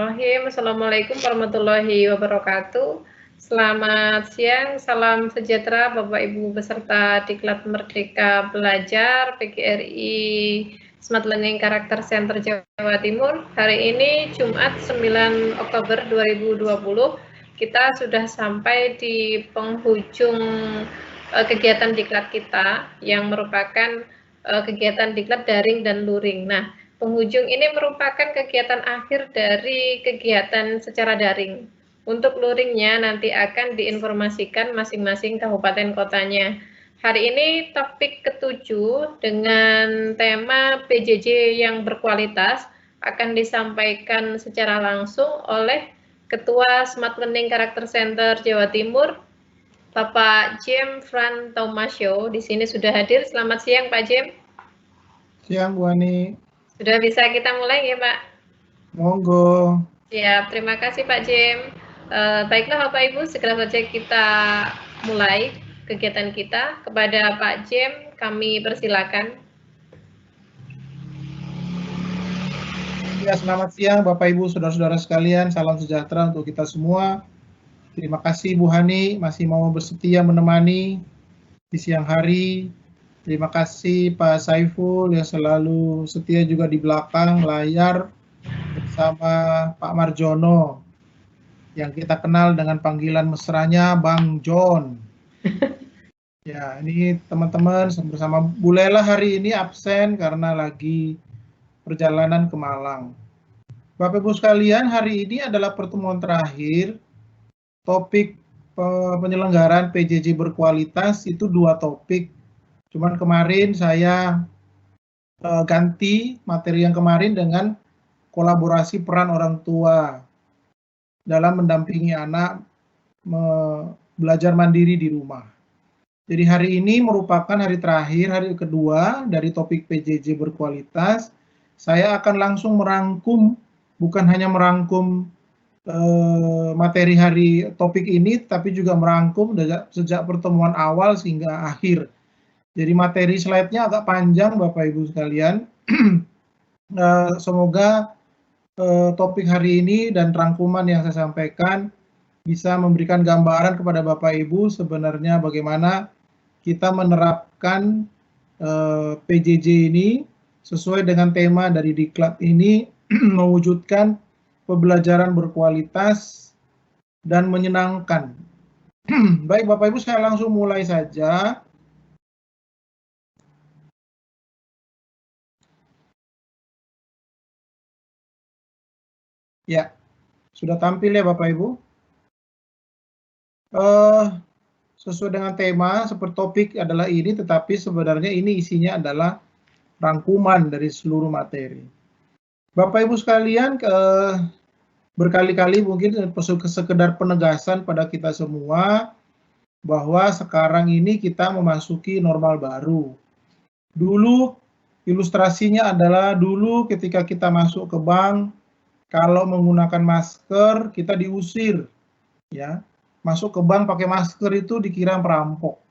Assalamualaikum warahmatullahi wabarakatuh. Selamat siang, salam sejahtera Bapak Ibu peserta Diklat Merdeka Belajar PGRI Smart Learning Karakter Center Jawa Timur. Hari ini Jumat 9 Oktober 2020, kita sudah sampai di penghujung kegiatan diklat kita yang merupakan kegiatan diklat daring dan luring. Nah, penghujung ini merupakan kegiatan akhir dari kegiatan secara daring. Untuk luringnya nanti akan diinformasikan masing-masing kabupaten kotanya. Hari ini topik ketujuh dengan tema PJJ yang berkualitas akan disampaikan secara langsung oleh Ketua Smart Learning Karakter Center Jawa Timur, Bapak Jem Fran Taumasyo. Di sini sudah hadir. Selamat siang Pak Jem. Siang Bu Ani. Sudah bisa kita mulai ya Pak? Monggo. Siap, terima kasih Pak Jem. Baiklah Bapak Ibu, segera saja kita mulai kegiatan kita. Kepada Pak Jem, kami persilakan. Ya, selamat siang Bapak Ibu, saudara-saudara sekalian. Salam sejahtera untuk kita semua. Terima kasih Bu Hani masih mau bersetia menemani di siang hari. Terima kasih Pak Saiful yang selalu setia juga di belakang layar bersama Pak Marjono yang kita kenal dengan panggilan mesranya Bang John. Ya, ini teman-teman bersama Bu Lela hari ini absen karena lagi perjalanan ke Malang. Bapak Ibu sekalian, hari ini adalah pertemuan terakhir. Topik penyelenggaraan PJJ berkualitas itu 2 topik. Cuman kemarin saya ganti materi yang kemarin dengan kolaborasi peran orang tua dalam mendampingi anak belajar mandiri di rumah. Jadi hari ini merupakan hari terakhir, hari kedua dari topik PJJ berkualitas. Saya akan langsung merangkum, bukan hanya merangkum materi hari topik ini, tapi juga merangkum sejak pertemuan awal sehingga akhir. Jadi materi slide-nya agak panjang Bapak Ibu sekalian. Semoga topik hari ini dan rangkuman yang saya sampaikan bisa memberikan gambaran kepada Bapak Ibu sebenarnya bagaimana kita menerapkan PJJ ini sesuai dengan tema dari diklat ini, mewujudkan pembelajaran berkualitas dan menyenangkan. Baik Bapak Ibu, saya langsung mulai saja. Ya, sudah tampil ya Bapak Ibu. Sesuai dengan tema, seperti topik adalah ini, tetapi sebenarnya ini isinya adalah rangkuman dari seluruh materi. Bapak Ibu sekalian, berkali-kali mungkin sekedar penegasan pada kita semua bahwa sekarang ini kita memasuki normal baru. Dulu ilustrasinya adalah dulu ketika kita masuk ke bank, kalau menggunakan masker kita diusir, ya. Masuk ke bank pakai masker itu dikira perampok.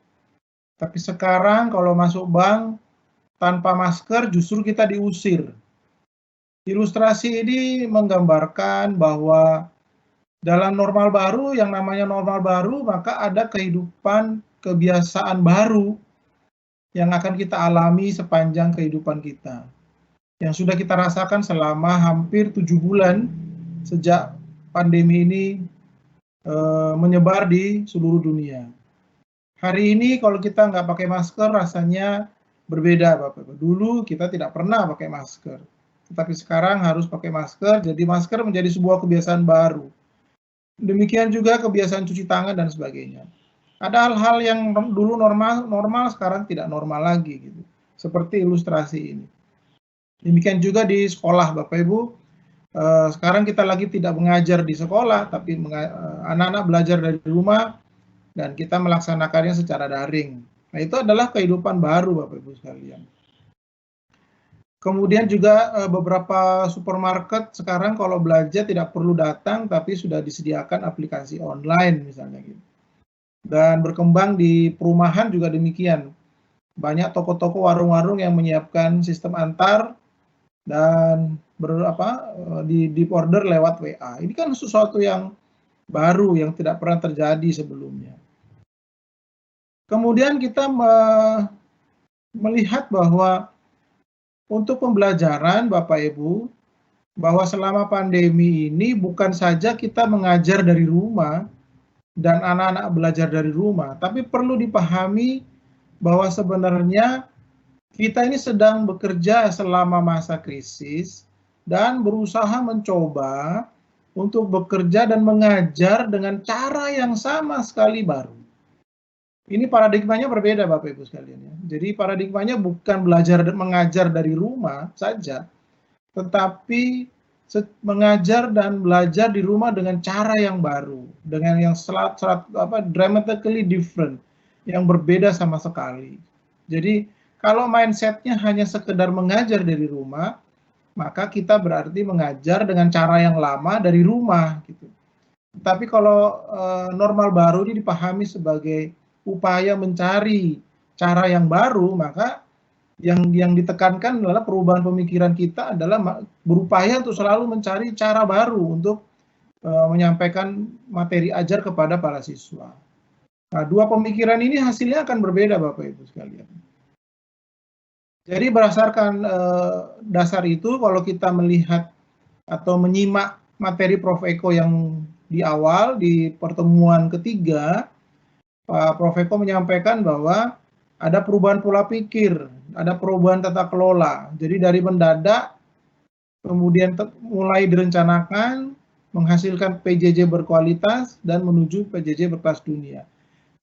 Tapi sekarang kalau masuk bank tanpa masker justru kita diusir. Ilustrasi ini menggambarkan bahwa dalam normal baru, yang namanya normal baru, maka ada kehidupan kebiasaan baru yang akan kita alami sepanjang kehidupan kita. Yang sudah kita rasakan selama hampir 7 bulan sejak pandemi ini menyebar di seluruh dunia. Hari ini kalau kita nggak pakai masker rasanya berbeda Bapak. Dulu kita tidak pernah pakai masker, tetapi sekarang harus pakai masker, jadi masker menjadi sebuah kebiasaan baru. Demikian juga kebiasaan cuci tangan dan sebagainya. Ada hal-hal yang dulu normal sekarang tidak normal lagi gitu. Seperti ilustrasi ini. Demikian juga di sekolah Bapak Ibu. Sekarang kita lagi tidak mengajar di sekolah, tapi anak-anak belajar dari rumah dan kita melaksanakannya secara daring. Nah, itu adalah kehidupan baru Bapak Ibu sekalian. Kemudian juga beberapa supermarket sekarang kalau belanja tidak perlu datang, tapi sudah disediakan aplikasi online misalnya gitu. Dan berkembang di perumahan juga demikian. Banyak toko-toko, warung-warung yang menyiapkan sistem antar dan di order lewat WA. Ini kan sesuatu yang baru yang tidak pernah terjadi sebelumnya. Kemudian kita melihat bahwa untuk pembelajaran Bapak Ibu, bahwa selama pandemi ini bukan saja kita mengajar dari rumah dan anak-anak belajar dari rumah, tapi perlu dipahami bahwa sebenarnya kita ini sedang bekerja selama masa krisis dan berusaha mencoba untuk bekerja dan mengajar dengan cara yang sama sekali baru. Ini paradigmanya berbeda Bapak Ibu sekalian ya. Jadi paradigmanya bukan belajar dan mengajar dari rumah saja, tetapi mengajar dan belajar di rumah dengan cara yang baru, dengan yang dramatically different, yang berbeda sama sekali. Jadi kalau mindsetnya hanya sekedar mengajar dari rumah, maka kita berarti mengajar dengan cara yang lama dari rumah gitu. Tapi kalau normal baru ini dipahami sebagai upaya mencari cara yang baru, maka yang ditekankan adalah perubahan pemikiran kita adalah berupaya untuk selalu mencari cara baru untuk menyampaikan materi ajar kepada para siswa. Nah, dua pemikiran ini hasilnya akan berbeda Bapak Ibu sekalian. Jadi berdasarkan dasar itu, kalau kita melihat atau menyimak materi Prof. Eko yang di awal, di pertemuan ketiga, Prof. Eko menyampaikan bahwa ada perubahan pola pikir, ada perubahan tata kelola. Jadi dari mendadak, kemudian mulai direncanakan, menghasilkan PJJ berkualitas, dan menuju PJJ berkelas dunia.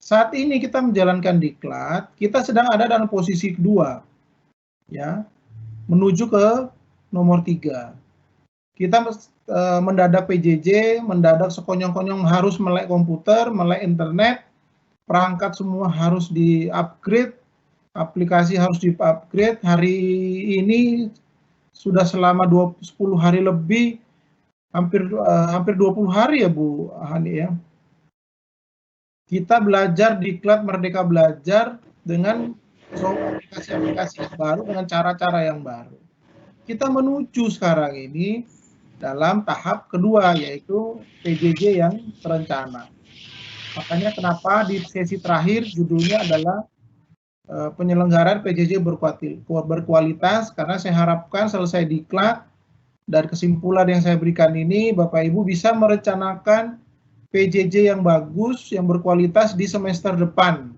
Saat ini kita menjalankan diklat, kita sedang ada dalam posisi kedua, ya, menuju ke nomor 3. Kita mendadak PJJ, mendadak sekonyong-konyong harus melek komputer, melek internet, perangkat semua harus di-upgrade, aplikasi harus di-upgrade. Hari ini sudah selama 10 hari lebih, hampir 20 hari ya Bu Hani ya. Kita belajar diklat Merdeka Belajar dengan aplikasi-aplikasi baru, dengan cara-cara yang baru. Kita menuju sekarang ini dalam tahap kedua, yaitu PJJ yang terencana. Makanya kenapa di sesi terakhir judulnya adalah penyelenggaraan PJJ berkualitas, karena saya harapkan selesai diklat dan kesimpulan yang saya berikan ini, Bapak Ibu bisa merencanakan PJJ yang bagus, yang berkualitas di semester depan.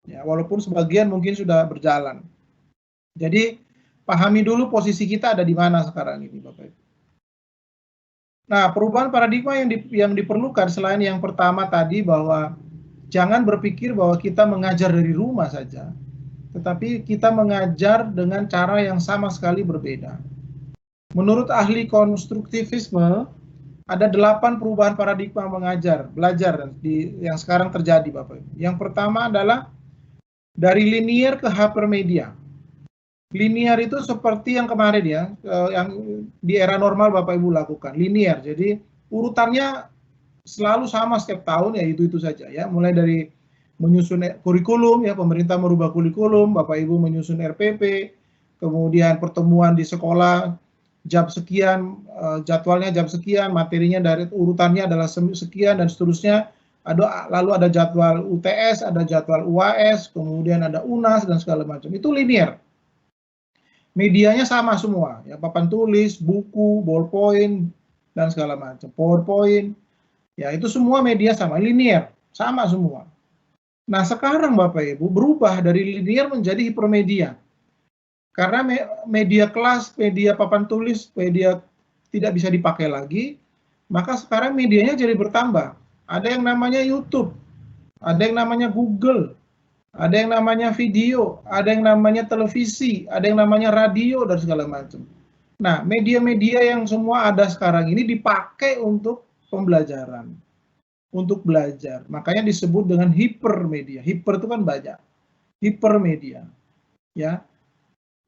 Ya, walaupun sebagian mungkin sudah berjalan. Jadi pahami dulu posisi kita ada di mana sekarang ini, Bapak Ibu. Nah, perubahan paradigma yang diperlukan selain yang pertama tadi, bahwa jangan berpikir bahwa kita mengajar dari rumah saja, tetapi kita mengajar dengan cara yang sama sekali berbeda. Menurut ahli konstruktivisme, ada 8 perubahan paradigma belajar yang sekarang terjadi Bapak Ibu. Yang pertama adalah dari linear ke hypermedia. Linear itu seperti yang kemarin ya, yang di era normal Bapak Ibu lakukan, linear. Jadi urutannya selalu sama setiap tahun, ya itu saja ya. Mulai dari menyusun kurikulum ya, pemerintah merubah kurikulum, Bapak Ibu menyusun RPP, kemudian pertemuan di sekolah jam sekian, jadwalnya jam sekian, materinya dari urutannya adalah sekian dan seterusnya. Lalu ada jadwal UTS, ada jadwal UAS, kemudian ada UNAS dan segala macam. Itu linear. Medianya sama semua, ya, papan tulis, buku, ballpoint, dan segala macam, PowerPoint, ya itu semua media sama, linear, sama semua. Nah sekarang Bapak Ibu berubah dari linear menjadi hipermedia. Karena media kelas, media papan tulis, media tidak bisa dipakai lagi, maka sekarang medianya jadi bertambah. Ada yang namanya YouTube, ada yang namanya Google, ada yang namanya video, ada yang namanya televisi, ada yang namanya radio, dan segala macam. Nah, media-media yang semua ada sekarang ini dipakai untuk pembelajaran, untuk belajar. Makanya disebut dengan hipermedia. Hiper itu kan banyak. Hipermedia. Ya.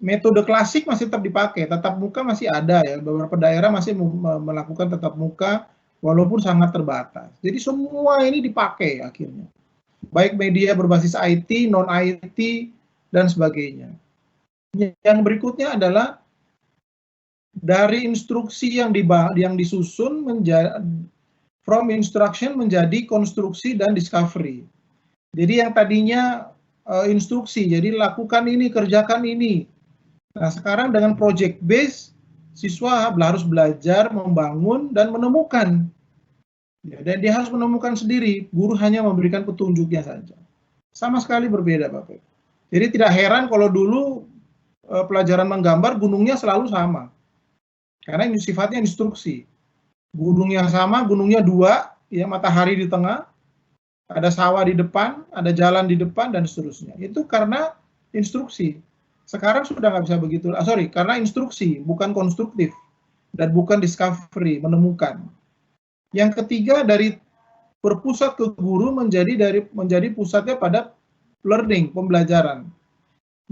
Metode klasik masih tetap dipakai, tatap muka masih ada ya. Beberapa daerah masih melakukan tatap muka walaupun sangat terbatas. Jadi semua ini dipakai akhirnya. Baik media berbasis IT, non-IT, dan sebagainya. Yang berikutnya adalah dari instruksi yang disusun menjadi from instruction menjadi konstruksi dan discovery. Jadi yang tadinya instruksi, jadi lakukan ini, kerjakan ini. Nah, sekarang dengan project base, siswa harus belajar membangun dan menemukan. Ya, dan dia harus menemukan sendiri, guru hanya memberikan petunjuknya saja. Sama sekali berbeda, Bapak. Jadi tidak heran kalau dulu pelajaran menggambar gunungnya selalu sama. Karena ini sifatnya instruksi. Gunungnya sama, gunungnya dua, ya, matahari di tengah, ada sawah di depan, ada jalan di depan, dan seterusnya. Itu karena instruksi. Sekarang sudah nggak bisa begitu. Karena instruksi, bukan konstruktif. Dan bukan discovery, menemukan. Yang ketiga, dari berpusat ke guru menjadi pusatnya pada learning, pembelajaran.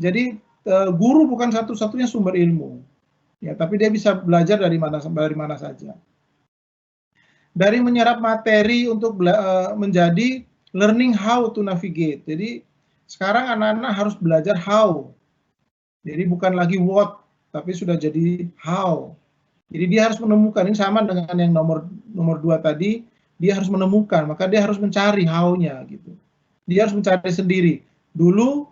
Jadi guru bukan satu-satunya sumber ilmu. Ya, tapi dia bisa belajar dari mana saja. Dari menyerap materi untuk menjadi learning how to navigate. Jadi sekarang anak-anak harus belajar how. Jadi bukan lagi what, tapi sudah jadi how. Jadi dia harus menemukan. Ini sama dengan yang nomor 2 tadi, dia harus menemukan, maka dia harus mencari how-nya gitu. Dia harus mencari sendiri. Dulu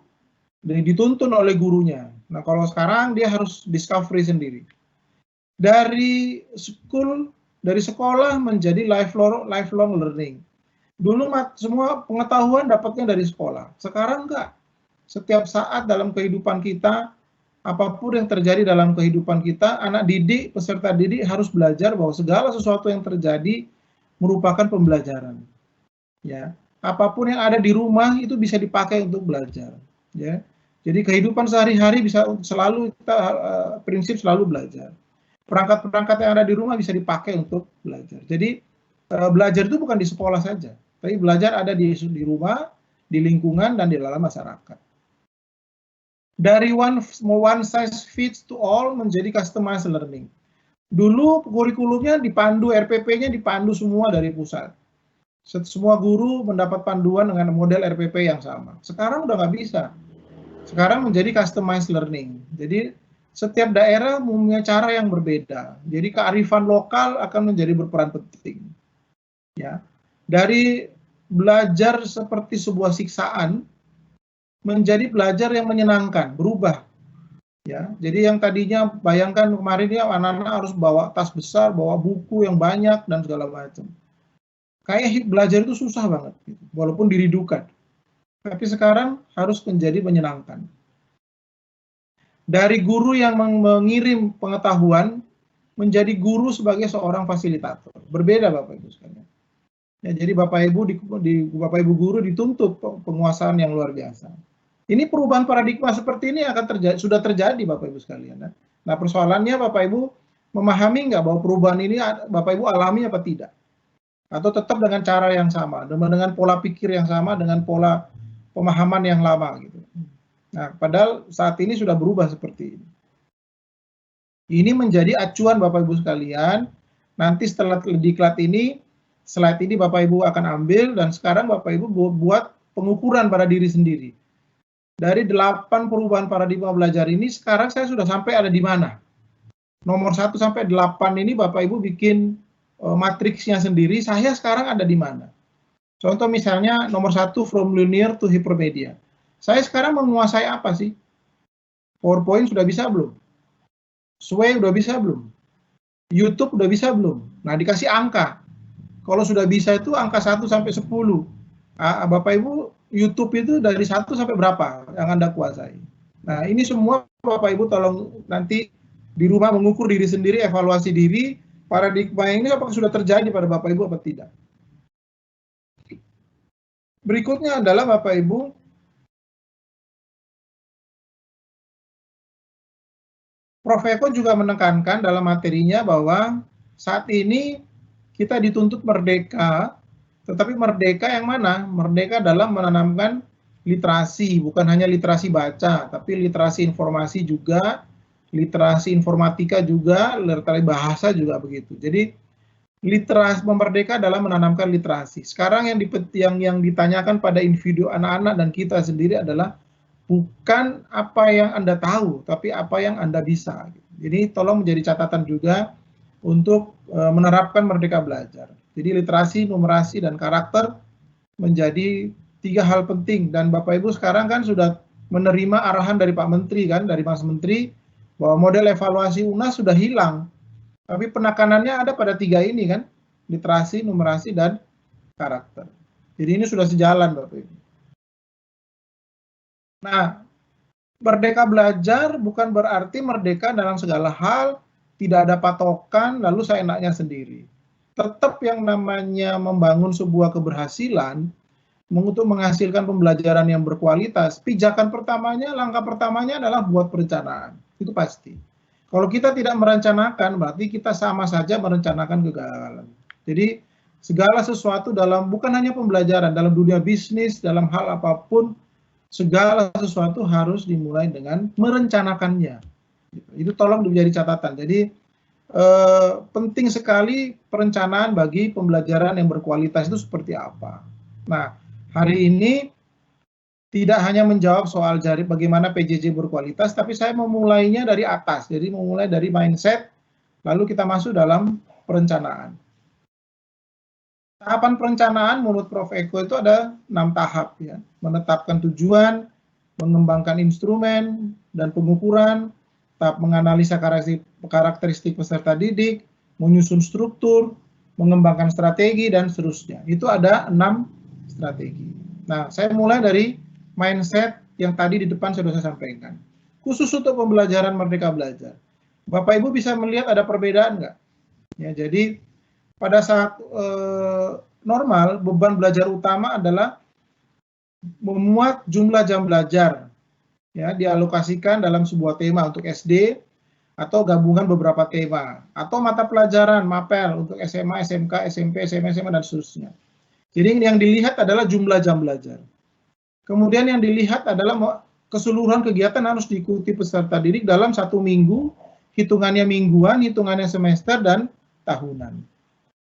dituntun oleh gurunya. Nah, kalau sekarang dia harus discovery sendiri. Dari sekolah menjadi lifelong learning. Dulu semua pengetahuan dapatnya dari sekolah. Sekarang enggak. Setiap saat dalam kehidupan kita, apapun yang terjadi dalam kehidupan kita, anak didik, peserta didik harus belajar bahwa segala sesuatu yang terjadi merupakan pembelajaran. Ya, apapun yang ada di rumah itu bisa dipakai untuk belajar. Ya, jadi kehidupan sehari-hari bisa selalu kita prinsip selalu belajar. Perangkat-perangkat yang ada di rumah bisa dipakai untuk belajar. Jadi belajar itu bukan di sekolah saja, tapi belajar ada di rumah, di lingkungan, dan di dalam masyarakat. Dari one size fits to all menjadi customized learning. Dulu kurikulumnya dipandu, RPP-nya dipandu semua dari pusat. Semua guru mendapat panduan dengan model RPP yang sama. Sekarang udah nggak bisa. Sekarang menjadi customized learning. Jadi setiap daerah mempunyai cara yang berbeda. Jadi kearifan lokal akan menjadi berperan penting. Ya, dari belajar seperti sebuah siksaan menjadi belajar yang menyenangkan, berubah. Ya, jadi yang tadinya bayangkan kemarin ya anak-anak harus bawa tas besar, bawa buku yang banyak dan segala macam. Kayak belajar itu susah banget, gitu, walaupun dirindukan. Tapi sekarang harus menjadi menyenangkan. Dari guru yang mengirim pengetahuan menjadi guru sebagai seorang fasilitator. Berbeda Bapak Ibu sekalian. Ya, jadi Bapak Ibu guru dituntut penguasaan yang luar biasa. Ini perubahan paradigma seperti ini sudah terjadi Bapak Ibu sekalian. Nah, persoalannya Bapak Ibu memahami nggak bahwa perubahan ini Bapak Ibu alami apa tidak? Atau tetap dengan cara yang sama, dengan pola pikir yang sama, dengan pola pemahaman yang lama gitu. Nah, padahal saat ini sudah berubah seperti ini. Ini menjadi acuan Bapak Ibu sekalian. Nanti setelah diklat ini, slide ini Bapak Ibu akan ambil, dan sekarang Bapak Ibu buat pengukuran pada diri sendiri. Dari 8 perubahan paradigma belajar ini, sekarang saya sudah sampai ada di mana? Nomor 1 sampai 8 ini Bapak Ibu bikin matriksnya sendiri, saya sekarang ada di mana? Contoh misalnya nomor 1, from linear to hypermedia. Saya sekarang menguasai apa sih? PowerPoint sudah bisa belum? Sway udah bisa belum? YouTube udah bisa belum? Nah, dikasih angka. Kalau sudah bisa itu angka 1 sampai 10. Bapak Ibu, YouTube itu dari 1 sampai berapa yang Anda kuasai? Nah, ini semua Bapak Ibu tolong nanti di rumah mengukur diri sendiri, evaluasi diri, paradigma ini apakah sudah terjadi pada Bapak Ibu atau tidak. Berikutnya adalah Bapak Ibu, Prof. Eko juga menekankan dalam materinya bahwa saat ini kita dituntut merdeka, tetapi merdeka yang mana? Merdeka dalam menanamkan literasi, bukan hanya literasi baca, tapi literasi informasi juga, literasi informatika juga, literasi bahasa juga begitu. Jadi literasi merdeka dalam menanamkan literasi. Sekarang yang ditanyakan pada individu anak-anak dan kita sendiri adalah bukan apa yang Anda tahu, tapi apa yang Anda bisa. Jadi tolong menjadi catatan juga untuk menerapkan Merdeka Belajar. Jadi literasi, numerasi, dan karakter menjadi 3 hal penting. Dan Bapak Ibu sekarang kan sudah menerima arahan dari Pak Menteri kan, dari Mas Menteri, bahwa model evaluasi UNAS sudah hilang. Tapi penekanannya ada pada 3 ini kan, literasi, numerasi, dan karakter. Jadi ini sudah sejalan Bapak Ibu. Nah, Merdeka Belajar bukan berarti merdeka dalam segala hal, tidak ada patokan, lalu seenaknya sendiri. Tetap yang namanya membangun sebuah keberhasilan, untuk menghasilkan pembelajaran yang berkualitas, pijakan pertamanya, langkah pertamanya adalah buat perencanaan. Itu pasti. Kalau kita tidak merencanakan, berarti kita sama saja merencanakan kegagalan. Jadi, segala sesuatu dalam, bukan hanya pembelajaran, dalam dunia bisnis, dalam hal apapun, segala sesuatu harus dimulai dengan merencanakannya. Itu tolong menjadi catatan. Jadi penting sekali perencanaan bagi pembelajaran yang berkualitas itu seperti apa. Nah, hari ini tidak hanya menjawab soal bagaimana PJJ berkualitas, tapi saya memulainya dari atas. Jadi memulai dari mindset, lalu kita masuk dalam perencanaan. Tahapan perencanaan menurut Prof. Eko itu ada 6 tahap ya. Menetapkan tujuan, mengembangkan instrumen dan pengukuran, tahap menganalisa karakteristik peserta didik, menyusun struktur, mengembangkan strategi, dan seterusnya. Itu ada 6 strategi. Nah, saya mulai dari mindset yang tadi di depan sudah saya sampaikan. Khusus untuk pembelajaran Merdeka Belajar. Bapak Ibu bisa melihat ada perbedaan nggak? Ya, jadi pada saat normal, beban belajar utama adalah memuat jumlah jam belajar, ya, dialokasikan dalam sebuah tema untuk SD, atau gabungan beberapa tema, atau mata pelajaran, mapel untuk SMA, SMK, SMP, SMA, dan seterusnya. Jadi yang dilihat adalah jumlah jam belajar. Kemudian yang dilihat adalah keseluruhan kegiatan harus diikuti peserta didik dalam 1 minggu, hitungannya mingguan, hitungannya semester, dan tahunan.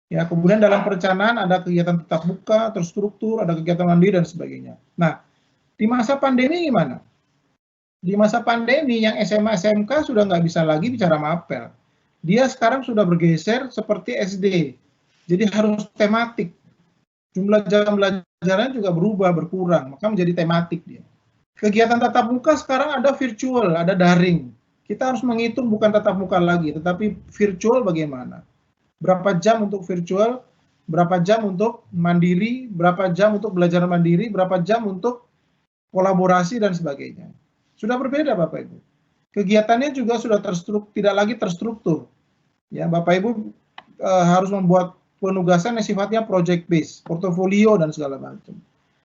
Ya, kemudian dalam perencanaan ada kegiatan tatap muka, terstruktur, ada kegiatan mandiri, dan sebagainya. Nah, di masa pandemi gimana? Di masa pandemi yang SMA, SMK sudah nggak bisa lagi bicara mapel. Dia sekarang sudah bergeser seperti SD. Jadi harus tematik. Jumlah jam belajarnya juga berubah, berkurang, maka menjadi tematik dia. Kegiatan tatap muka sekarang ada virtual, ada daring. Kita harus menghitung bukan tatap muka lagi, tetapi virtual bagaimana. Berapa jam untuk virtual, berapa jam untuk mandiri, berapa jam untuk belajar mandiri, berapa jam untuk kolaborasi, dan sebagainya. Sudah berbeda Bapak Ibu. Kegiatannya juga sudah tidak lagi terstruktur. Ya, Bapak Ibu harus membuat penugasan yang sifatnya project based, portofolio, dan segala macam.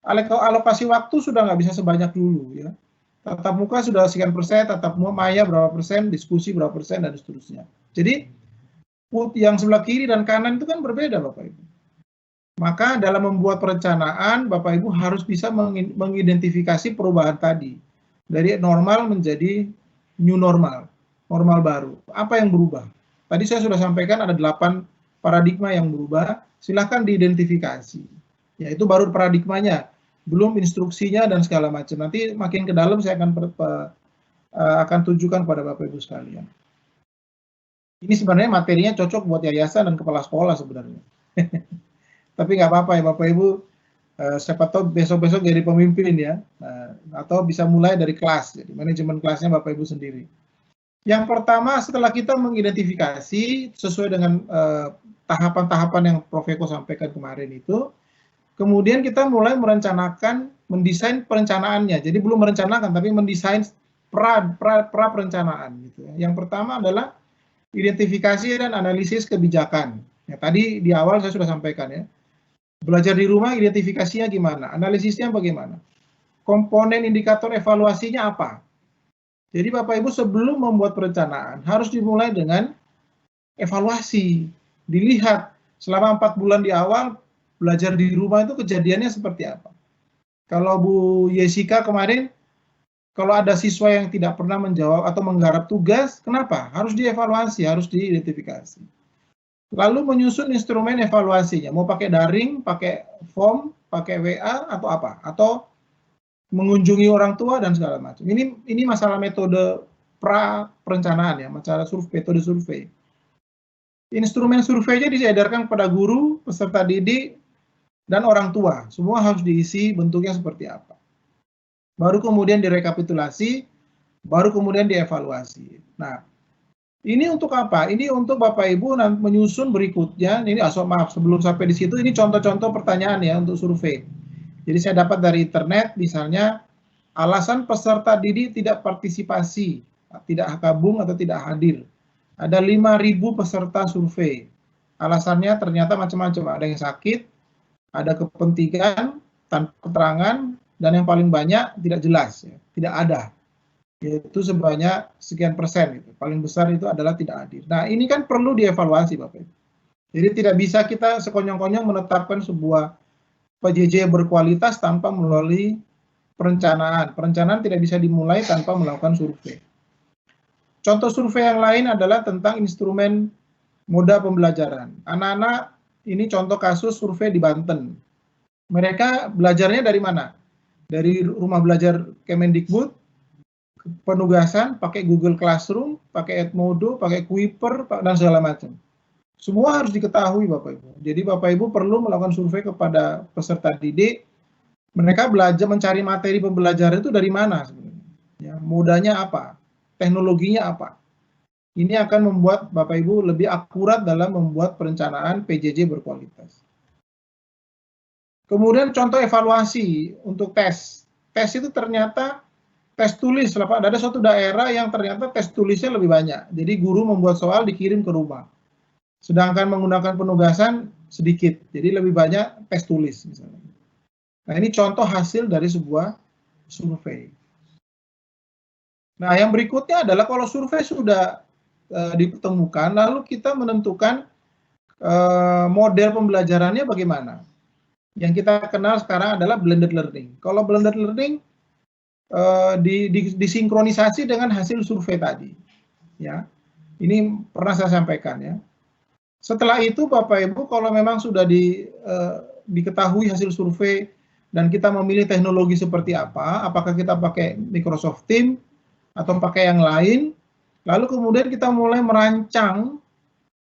Alokasi waktu sudah nggak bisa sebanyak dulu ya. Tatap muka sudah sekian persen, tatap muka maya berapa persen, diskusi berapa persen, dan seterusnya. Jadi yang sebelah kiri dan kanan itu kan berbeda Bapak Ibu. Maka dalam membuat perencanaan, Bapak Ibu harus bisa mengidentifikasi perubahan tadi. Dari normal menjadi new normal, normal baru. Apa yang berubah? Tadi saya sudah sampaikan ada 8 paradigma yang berubah, silahkan diidentifikasi. Ya, itu baru paradigmanya, belum instruksinya dan segala macam. Nanti makin ke dalam saya akan tunjukkan pada Bapak Ibu sekalian. Ini sebenarnya materinya cocok buat yayasan dan kepala sekolah sebenarnya. Tapi nggak apa-apa ya Bapak Ibu, siapa tahu besok-besok jadi pemimpin ya, atau bisa mulai dari kelas, jadi manajemen kelasnya Bapak Ibu sendiri. Yang pertama, setelah kita mengidentifikasi sesuai dengan tahapan-tahapan yang Prof. Eko sampaikan kemarin itu, kemudian kita mulai merencanakan, mendesain perencanaannya. Jadi belum merencanakan, tapi mendesain pra perencanaan. Gitu. Yang pertama adalah identifikasi dan analisis kebijakan. Ya, tadi di awal saya sudah sampaikan ya. Belajar di rumah, identifikasinya gimana? Analisisnya bagaimana? Komponen indikator evaluasinya apa? Jadi Bapak Ibu sebelum membuat perencanaan harus dimulai dengan evaluasi. Dilihat selama 4 bulan di awal belajar di rumah itu kejadiannya seperti apa. Kalau Bu Yesika kemarin, kalau ada siswa yang tidak pernah menjawab atau menggarap tugas, kenapa? Harus dievaluasi, harus diidentifikasi. Lalu menyusun instrumen evaluasinya, mau pakai daring, pakai form, pakai WA, atau apa? Atau mengunjungi orang tua dan segala macam. Ini masalah metode perencanaan ya, cara metode survei. Instrumen surveinya diedarkan kepada guru, peserta didik, dan orang tua. Semua harus diisi bentuknya seperti apa. Baru kemudian direkapitulasi, baru kemudian dievaluasi. Nah, ini untuk apa? Ini untuk Bapak Ibu menyusun berikutnya. Ini maaf, sebelum sampai di situ, ini contoh-contoh pertanyaan ya untuk survei. Jadi saya dapat dari internet, misalnya alasan peserta didik tidak partisipasi, tidak gabung atau tidak hadir. Ada 5.000 peserta survei. Alasannya ternyata macam-macam. Ada yang sakit, ada kepentingan, tanpa keterangan, dan yang paling banyak tidak jelas, ya, tidak ada. Yaitu sebanyak sekian persen. Gitu. Paling besar itu adalah tidak hadir. Nah, ini kan perlu dievaluasi, Bapak. Jadi tidak bisa kita sekonyong-konyong menetapkan sebuah PJJ berkualitas tanpa melalui perencanaan. Perencanaan tidak bisa dimulai tanpa melakukan survei. Contoh survei yang lain adalah tentang instrumen moda pembelajaran. Anak-anak, ini contoh kasus survei di Banten. Mereka belajarnya dari mana? Dari rumah belajar Kemendikbud, penugasan, pakai Google Classroom, pakai Edmodo, pakai Kuiper, dan segala macam. Semua harus diketahui Bapak Ibu. Jadi Bapak Ibu perlu melakukan survei kepada peserta didik. Mereka belajar mencari materi pembelajaran itu dari mana sebenarnya? Ya, modanya apa? Teknologinya apa? Ini akan membuat Bapak Ibu lebih akurat dalam membuat perencanaan PJJ berkualitas. Kemudian contoh evaluasi untuk tes. Tes itu ternyata tes tulis. Ada suatu daerah yang ternyata tes tulisnya lebih banyak. Jadi guru membuat soal dikirim ke rumah. Sedangkan menggunakan penugasan sedikit. Jadi lebih banyak tes tulis misalnya. Nah, ini contoh hasil dari sebuah survei. Nah, yang berikutnya adalah kalau survei sudah ditemukan, lalu kita menentukan model pembelajarannya bagaimana. Yang kita kenal sekarang adalah blended learning. Kalau blended learning disinkronisasi dengan hasil survei tadi. Ya, ini pernah saya sampaikan ya. Setelah itu Bapak Ibu kalau memang sudah diketahui hasil survei dan kita memilih teknologi seperti apa, apakah kita pakai Microsoft Teams atau pakai yang lain, lalu kemudian kita mulai merancang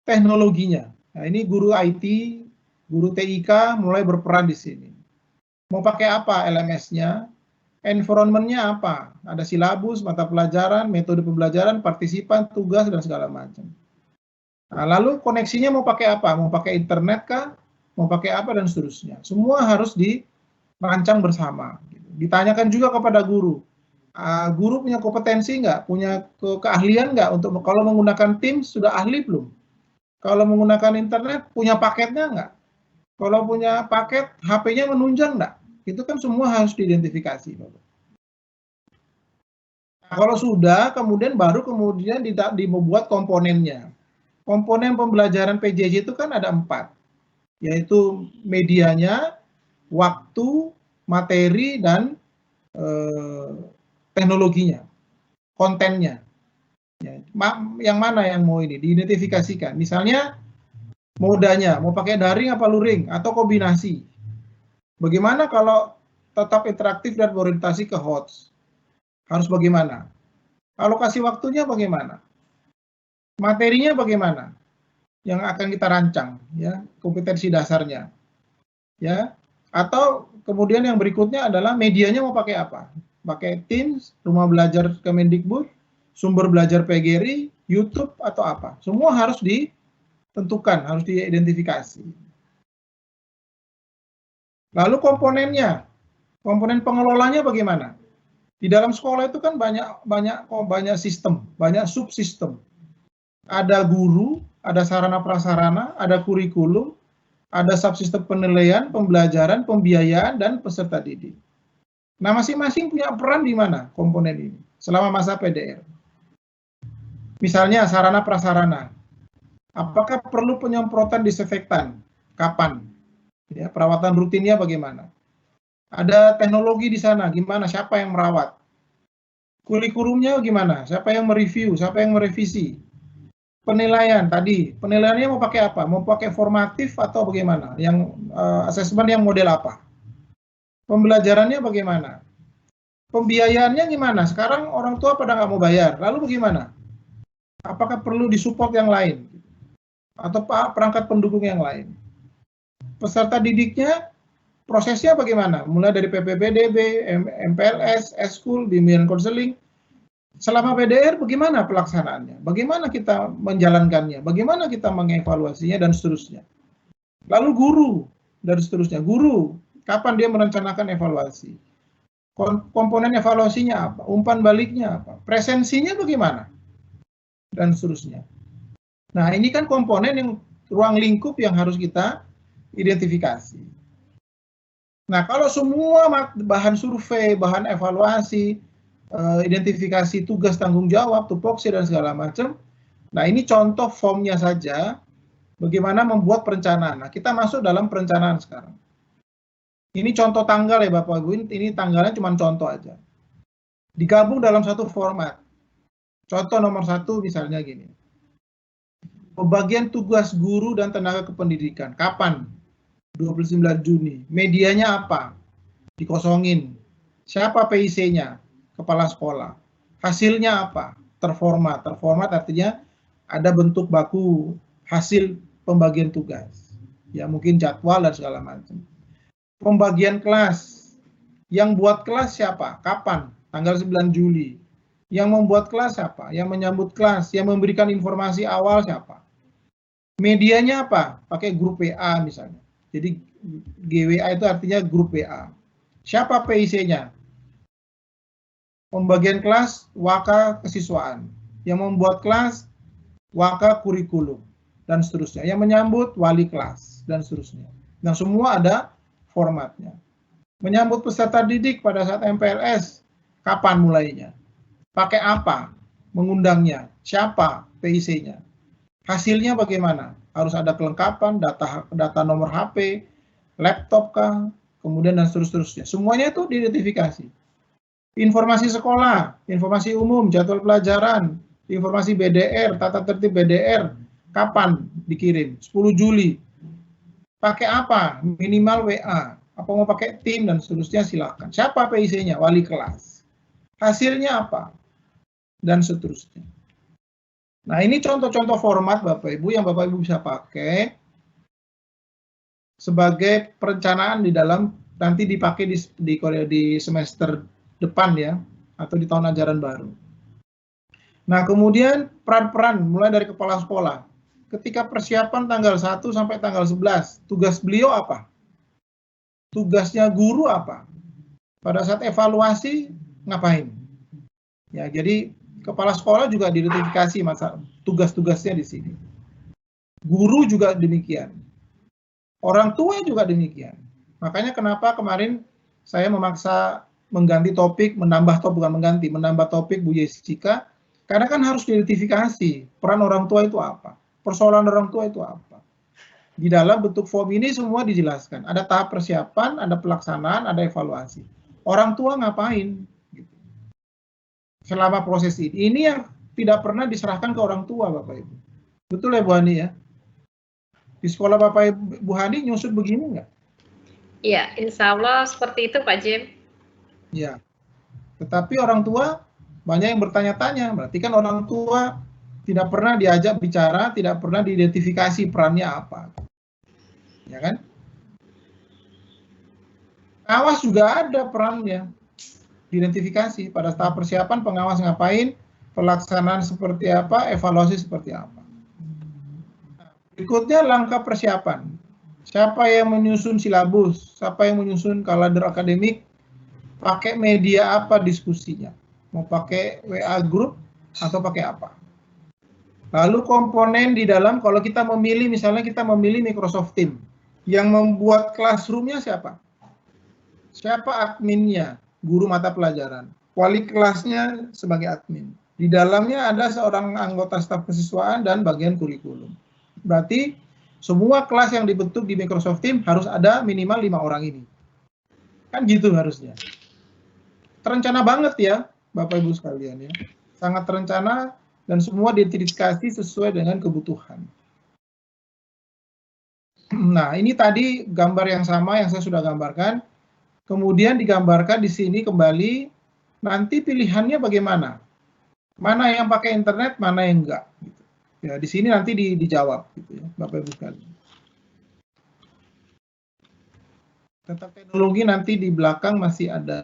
teknologinya. Nah, ini guru IT, guru TIK mulai berperan di sini. Mau pakai apa LMS-nya? Environment-nya apa? Ada silabus, mata pelajaran, metode pembelajaran, partisipan, tugas, dan segala macam. Nah, lalu koneksinya mau pakai apa? Mau pakai internet kah? Mau pakai apa? Dan seterusnya. Semua harus dirancang bersama. Ditanyakan juga kepada guru. Guru punya kompetensi nggak? Punya keahlian nggak? Untuk kalau menggunakan Teams sudah ahli belum? Kalau menggunakan internet punya paketnya nggak? Kalau punya paket HP-nya menunjang nggak? Itu kan semua harus diidentifikasi. Nah, kalau sudah, baru kemudian dibuat komponennya. Komponen pembelajaran PJJ itu kan ada 4, yaitu medianya, waktu, materi, dan teknologinya, kontennya. Ya, yang mana yang mau ini diidentifikasikan? Misalnya modanya, mau pakai daring apa luring atau kombinasi. Bagaimana kalau tetap interaktif dan berorientasi ke HOTS? Harus bagaimana? Alokasi waktunya bagaimana? Materinya bagaimana? Yang akan kita rancang, ya, kompetensi dasarnya. Ya. Atau kemudian yang berikutnya adalah medianya mau pakai apa? Pakai Teams, rumah belajar Kemendikbud, sumber belajar PGRI, YouTube, atau apa. Semua harus ditentukan, harus diidentifikasi. Lalu komponennya, komponen pengelolanya bagaimana? Di dalam sekolah itu kan banyak sistem, banyak subsistem. Ada guru, ada sarana prasarana, ada kurikulum, ada subsistem penilaian, pembelajaran, pembiayaan, dan peserta didik. Nah, masing-masing punya peran di mana komponen ini selama masa PDR. Misalnya sarana prasarana. Apakah perlu penyemprotan disinfektan? Kapan? Ya, perawatan rutinnya bagaimana? Ada teknologi di sana, gimana? Siapa yang merawat? Kurikulumnya gimana? Siapa yang mereview? Siapa yang merevisi? Penilaian tadi, penilaiannya mau pakai apa? Mau pakai formatif atau bagaimana? Yang asesmen yang model apa? Pembelajarannya bagaimana? Pembiayaannya gimana? Sekarang orang tua pada nggak mau bayar. Lalu bagaimana? Apakah perlu disupport yang lain? Atau perangkat pendukung yang lain? Peserta didiknya prosesnya bagaimana? Mulai dari PPPDB, MPLS, eskul, bimbingan konseling. Selama PDR bagaimana pelaksanaannya? Bagaimana kita menjalankannya? Bagaimana kita mengevaluasinya dan seterusnya? Lalu guru dan seterusnya. Guru, kapan dia merencanakan evaluasi? Komponen evaluasinya apa? Umpan baliknya apa? Presensinya bagaimana? Dan seterusnya. Nah, ini kan komponen yang ruang lingkup yang harus kita identifikasi. Nah, kalau semua bahan survei, bahan evaluasi, identifikasi tugas tanggung jawab, tupoksi dan segala macam. Nah, ini contoh formnya saja bagaimana membuat perencanaan. Nah, kita masuk dalam perencanaan sekarang. Ini contoh tanggal ya Bapak Ibu, ini tanggalnya cuma contoh aja. Digabung dalam satu format. Contoh nomor 1 misalnya gini. Pembagian tugas guru dan tenaga kependidikan. Kapan? 29 Juni. Medianya apa? Dikosongin. Siapa PIC-nya? Kepala sekolah. Hasilnya apa? Terformat. Terformat artinya ada bentuk baku hasil pembagian tugas. Ya mungkin jadwal dan segala macam. Pembagian kelas. Yang buat kelas siapa? Kapan? Tanggal 9 Juli. Yang membuat kelas siapa? Yang menyambut kelas, yang memberikan informasi awal siapa? Medianya apa? Pakai grup WA misalnya. Jadi GWA itu artinya grup WA. Siapa PIC-nya? Pembagian kelas, waka kesiswaan. Yang membuat kelas, waka kurikulum. Dan seterusnya. Yang menyambut, wali kelas. Dan seterusnya. Nah, semua ada formatnya. Menyambut peserta didik pada saat MPLS, kapan mulainya? Pakai apa? Mengundangnya. Siapa PIC-nya? Hasilnya bagaimana? Harus ada kelengkapan, data nomor HP, laptop kah, kemudian dan seterusnya. Semuanya itu diidentifikasi. Informasi sekolah, informasi umum, jadwal pelajaran, informasi BDR, tata tertib BDR, kapan dikirim? 10 Juli. Pakai apa? Minimal WA. Apa mau pakai tim dan seterusnya silakan. Siapa PIC-nya? Wali kelas. Hasilnya apa? Dan seterusnya. Nah, ini contoh-contoh format Bapak Ibu yang Bapak Ibu bisa pakai sebagai perencanaan di dalam nanti dipakai di semester depan ya, atau di tahun ajaran baru. Nah, kemudian peran-peran mulai dari kepala sekolah. Ketika persiapan tanggal 1 sampai tanggal 11, tugas beliau apa? Tugasnya guru apa? Pada saat evaluasi ngapain? Ya, jadi kepala sekolah juga diidentifikasi masa tugas-tugasnya di sini. Guru juga demikian. Orang tua juga demikian. Makanya kenapa kemarin saya memaksa mengganti topik, menambah topik Bu Jessica, karena kan harus diidentifikasi peran orang tua itu apa, persoalan orang tua itu apa. Di dalam bentuk form ini semua dijelaskan. Ada tahap persiapan, ada pelaksanaan, ada evaluasi. Orang tua ngapain? Selama proses ini yang tidak pernah diserahkan ke orang tua Bapak Ibu. Betul ya Bu Hani ya? Di sekolah Bapak Ibu Hani nyusut begini nggak? Iya, insya Allah seperti itu Pak Jim. Ya, tetapi orang tua banyak yang bertanya-tanya, berarti kan orang tua tidak pernah diajak bicara, tidak pernah diidentifikasi perannya apa. Ya kan? Pengawas juga ada perannya, diidentifikasi pada tahap persiapan pengawas ngapain, pelaksanaan seperti apa, evaluasi seperti apa. Berikutnya langkah persiapan. Siapa yang menyusun silabus, siapa yang menyusun kalender akademik, pakai media apa diskusinya, mau pakai WA group atau pakai apa. Lalu komponen di dalam, kalau kita memilih, misalnya kita memilih Microsoft Teams, yang membuat classroom-nya siapa? Siapa adminnya? Guru mata pelajaran. Wali kelasnya sebagai admin. Di dalamnya ada seorang anggota staf kesiswaan dan bagian kurikulum. Berarti semua kelas yang dibentuk di Microsoft Teams harus ada minimal 5 orang ini. Kan gitu harusnya. Terencana banget ya, Bapak Ibu sekalian ya. Sangat terencana dan semua diidentifikasi sesuai dengan kebutuhan. Nah, ini tadi gambar yang sama yang saya sudah gambarkan. Kemudian digambarkan di sini kembali nanti pilihannya bagaimana? Mana yang pakai internet, mana yang enggak? Gitu. Ya, di sini nanti dijawab, gitu ya, Bapak Ibu sekalian. Tentang teknologi nanti di belakang masih ada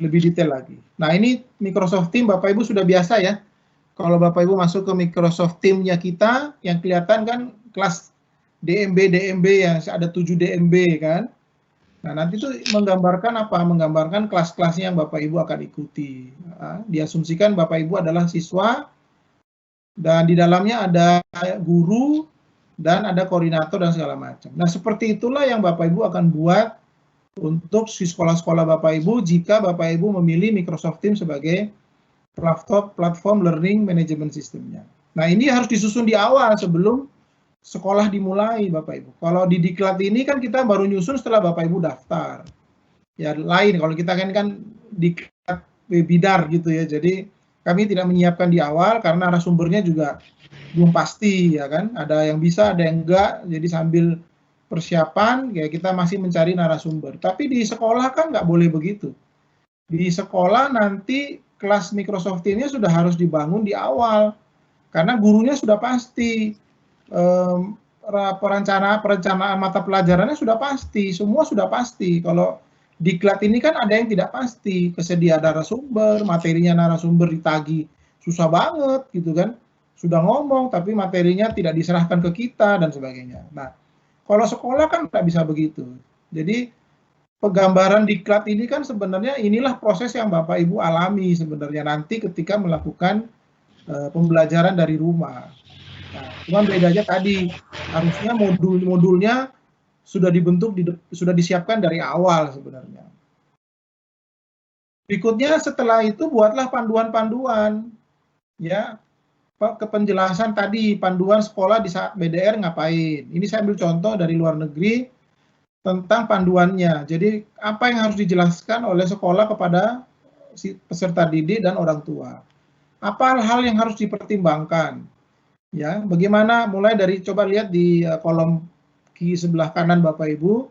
lebih detail lagi. Nah, ini Microsoft Teams, Bapak Ibu sudah biasa ya. Kalau Bapak Ibu masuk ke Microsoft Teams-nya kita, yang kelihatan kan kelas DMB yang ada 7 DMB kan. Nah, nanti itu menggambarkan apa? Menggambarkan kelas-kelasnya yang Bapak Ibu akan ikuti. Nah, diasumsikan Bapak Ibu adalah siswa, dan di dalamnya ada guru, dan ada koordinator dan segala macam. Nah, seperti itulah yang Bapak Ibu akan buat untuk si sekolah-sekolah Bapak Ibu jika Bapak Ibu memilih Microsoft Teams sebagai platform learning management systemnya. Nah, ini harus disusun di awal sebelum sekolah dimulai, Bapak Ibu. Kalau di Diklat ini kan kita baru nyusun setelah Bapak Ibu daftar. Ya lain, kalau kita kan Diklat Bidar gitu ya. Jadi kami tidak menyiapkan di awal karena narasumbernya juga belum pasti ya kan. Ada yang bisa, ada yang enggak. Jadi sambil persiapan ya kita masih mencari narasumber. Tapi di sekolah kan nggak boleh begitu. Di sekolah nanti kelas Microsoft Teams-nya sudah harus dibangun di awal karena gurunya sudah pasti, perencanaan mata pelajarannya sudah pasti, semua sudah pasti. Kalau Diklat ini kan ada yang tidak pasti, kesedia narasumber, materinya narasumber ditagih susah banget gitu kan, sudah ngomong tapi materinya tidak diserahkan ke kita dan sebagainya. Nah, kalau sekolah kan nggak bisa begitu. Jadi penggambaran Diklat ini kan sebenarnya inilah proses yang Bapak Ibu alami sebenarnya nanti ketika melakukan pembelajaran dari rumah. Nah, cuma bedanya tadi harusnya modul-modulnya sudah dibentuk, sudah disiapkan dari awal sebenarnya. Berikutnya setelah itu buatlah panduan-panduan, ya, ke penjelasan tadi panduan sekolah di saat BDR ngapain. Ini saya ambil contoh dari luar negeri tentang panduannya. Jadi apa yang harus dijelaskan oleh sekolah kepada si peserta didik dan orang tua. Apa hal yang harus dipertimbangkan? Ya, bagaimana mulai dari coba lihat di kolom sebelah kanan Bapak Ibu,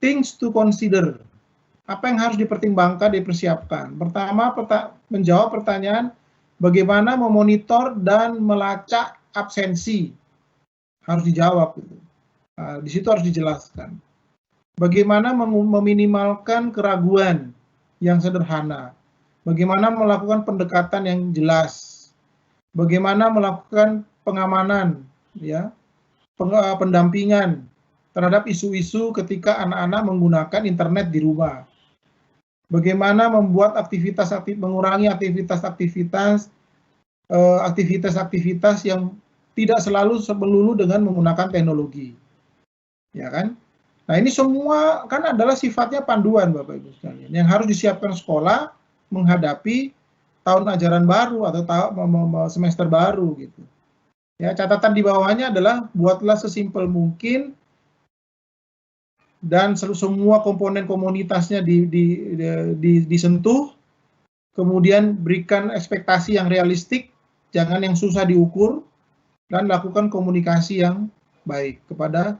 things to consider. Apa yang harus dipertimbangkan, dipersiapkan? Pertama, menjawab pertanyaan bagaimana memonitor dan melacak absensi. Harus dijawab gitu. Nah, di situ harus dijelaskan. Bagaimana meminimalkan keraguan yang sederhana. Bagaimana melakukan pendekatan yang jelas. Bagaimana melakukan pengamanan, ya, pendampingan terhadap isu-isu ketika anak-anak menggunakan internet di rumah. Bagaimana membuat mengurangi aktivitas yang tidak selalu melulu dengan menggunakan teknologi, ya kan? Nah, ini semua kan adalah sifatnya panduan Bapak Ibu sekalian yang harus disiapkan sekolah menghadapi tahun ajaran baru atau semester baru gitu. Ya, catatan di bawahnya adalah buatlah sesimpel mungkin dan semua komponen komunitasnya disentuh, kemudian berikan ekspektasi yang realistik, jangan yang susah diukur, dan lakukan komunikasi yang baik kepada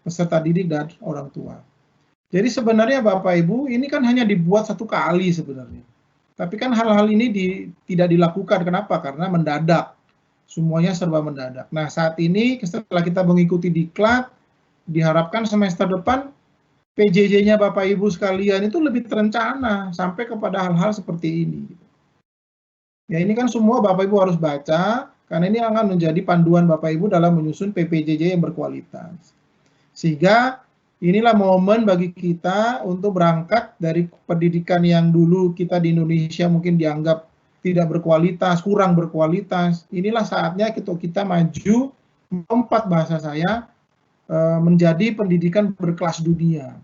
peserta didik dan orang tua. Jadi sebenarnya Bapak Ibu, ini kan hanya dibuat satu kali sebenarnya. Tapi kan hal-hal ini tidak dilakukan. Kenapa? Karena mendadak. Semuanya serba mendadak. Nah, saat ini setelah kita mengikuti Diklat, diharapkan semester depan PJJ-nya Bapak Ibu sekalian itu lebih terencana sampai kepada hal-hal seperti ini. Ya, ini kan semua Bapak Ibu harus baca, karena ini akan menjadi panduan Bapak Ibu dalam menyusun PPJJ yang berkualitas. Sehingga inilah momen bagi kita untuk berangkat dari pendidikan yang dulu kita di Indonesia mungkin dianggap tidak berkualitas, kurang berkualitas. Inilah saatnya kita maju, melompat bahasa saya, menjadi pendidikan berkelas dunia.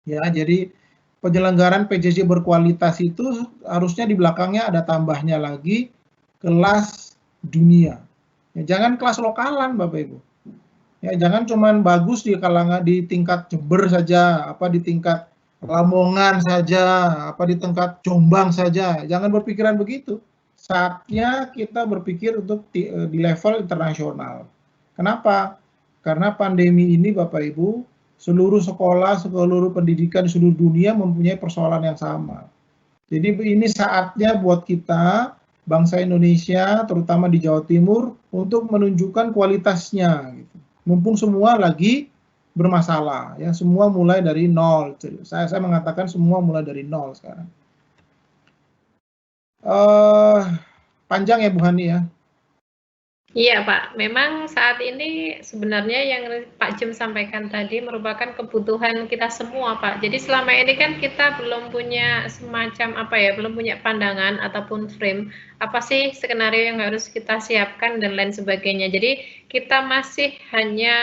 Ya, jadi penyelenggaraan PJJ berkualitas itu harusnya di belakangnya ada tambahnya lagi kelas dunia. Ya, jangan kelas lokalan Bapak Ibu. Ya, jangan cuman bagus di tingkat Jember saja, di tingkat Lamongan saja, di tingkat Jombang saja. Jangan berpikiran begitu. Saatnya kita berpikir untuk di level internasional. Kenapa? Karena pandemi ini Bapak Ibu, seluruh sekolah, seluruh pendidikan di seluruh dunia mempunyai persoalan yang sama. Jadi ini saatnya buat kita, bangsa Indonesia, terutama di Jawa Timur, untuk menunjukkan kualitasnya. Gitu. Mumpung semua lagi bermasalah, ya semua mulai dari nol. Saya mengatakan semua mulai dari nol sekarang. Panjang ya Bu Hani ya. Iya Pak, memang saat ini sebenarnya yang Pak Jum sampaikan tadi merupakan kebutuhan kita semua Pak. Jadi selama ini kan kita belum punya semacam apa ya, belum punya pandangan ataupun frame apa sih skenario yang harus kita siapkan dan lain sebagainya. Jadi kita masih hanya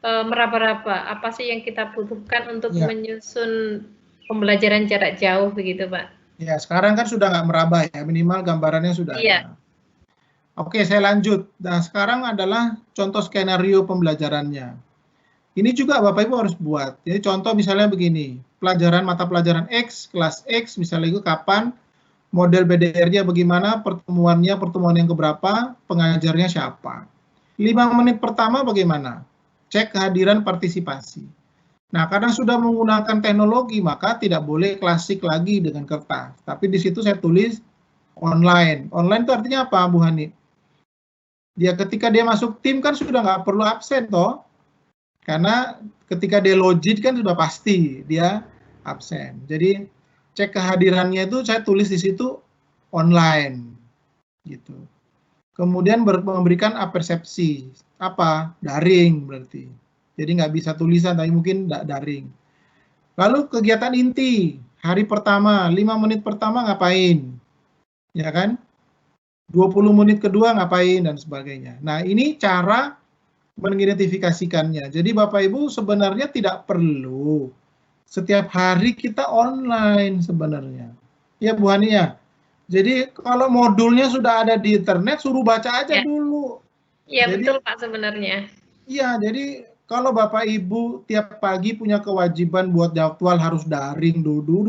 meraba-raba apa sih yang kita butuhkan untuk menyusun pembelajaran jarak jauh begitu Pak. Ya, sekarang kan sudah nggak meraba ya, minimal gambarannya sudah ada. Oke, saya lanjut. Nah, sekarang adalah contoh skenario pembelajarannya. Ini juga Bapak Ibu harus buat. Jadi contoh misalnya begini, mata pelajaran X, kelas X, misalnya itu kapan, model BDR-nya bagaimana, pertemuan yang keberapa, pengajarnya siapa. 5 menit pertama bagaimana? Cek kehadiran partisipasi. Nah, karena sudah menggunakan teknologi, maka tidak boleh klasik lagi dengan kertas. Tapi di situ saya tulis online. Online itu artinya apa, Bu Hani? Ketika dia masuk tim kan sudah nggak perlu absen toh, karena ketika dia login kan sudah pasti dia absen. Jadi cek kehadirannya itu saya tulis di situ online, gitu. Kemudian memberikan apersepsi, apa? Daring berarti. Jadi nggak bisa tulisan, tapi mungkin daring. Lalu kegiatan inti, hari pertama, 5 menit pertama ngapain? Ya kan? 20 menit kedua ngapain dan sebagainya. Nah, ini cara mengidentifikasikannya. Jadi Bapak Ibu sebenarnya tidak perlu setiap hari kita online sebenarnya. Ya Bu Hani ya. Jadi kalau modulnya sudah ada di internet, suruh baca aja dulu. Iya betul Pak sebenarnya. Iya, jadi kalau Bapak Ibu tiap pagi punya kewajiban buat jadwal harus daring dulu,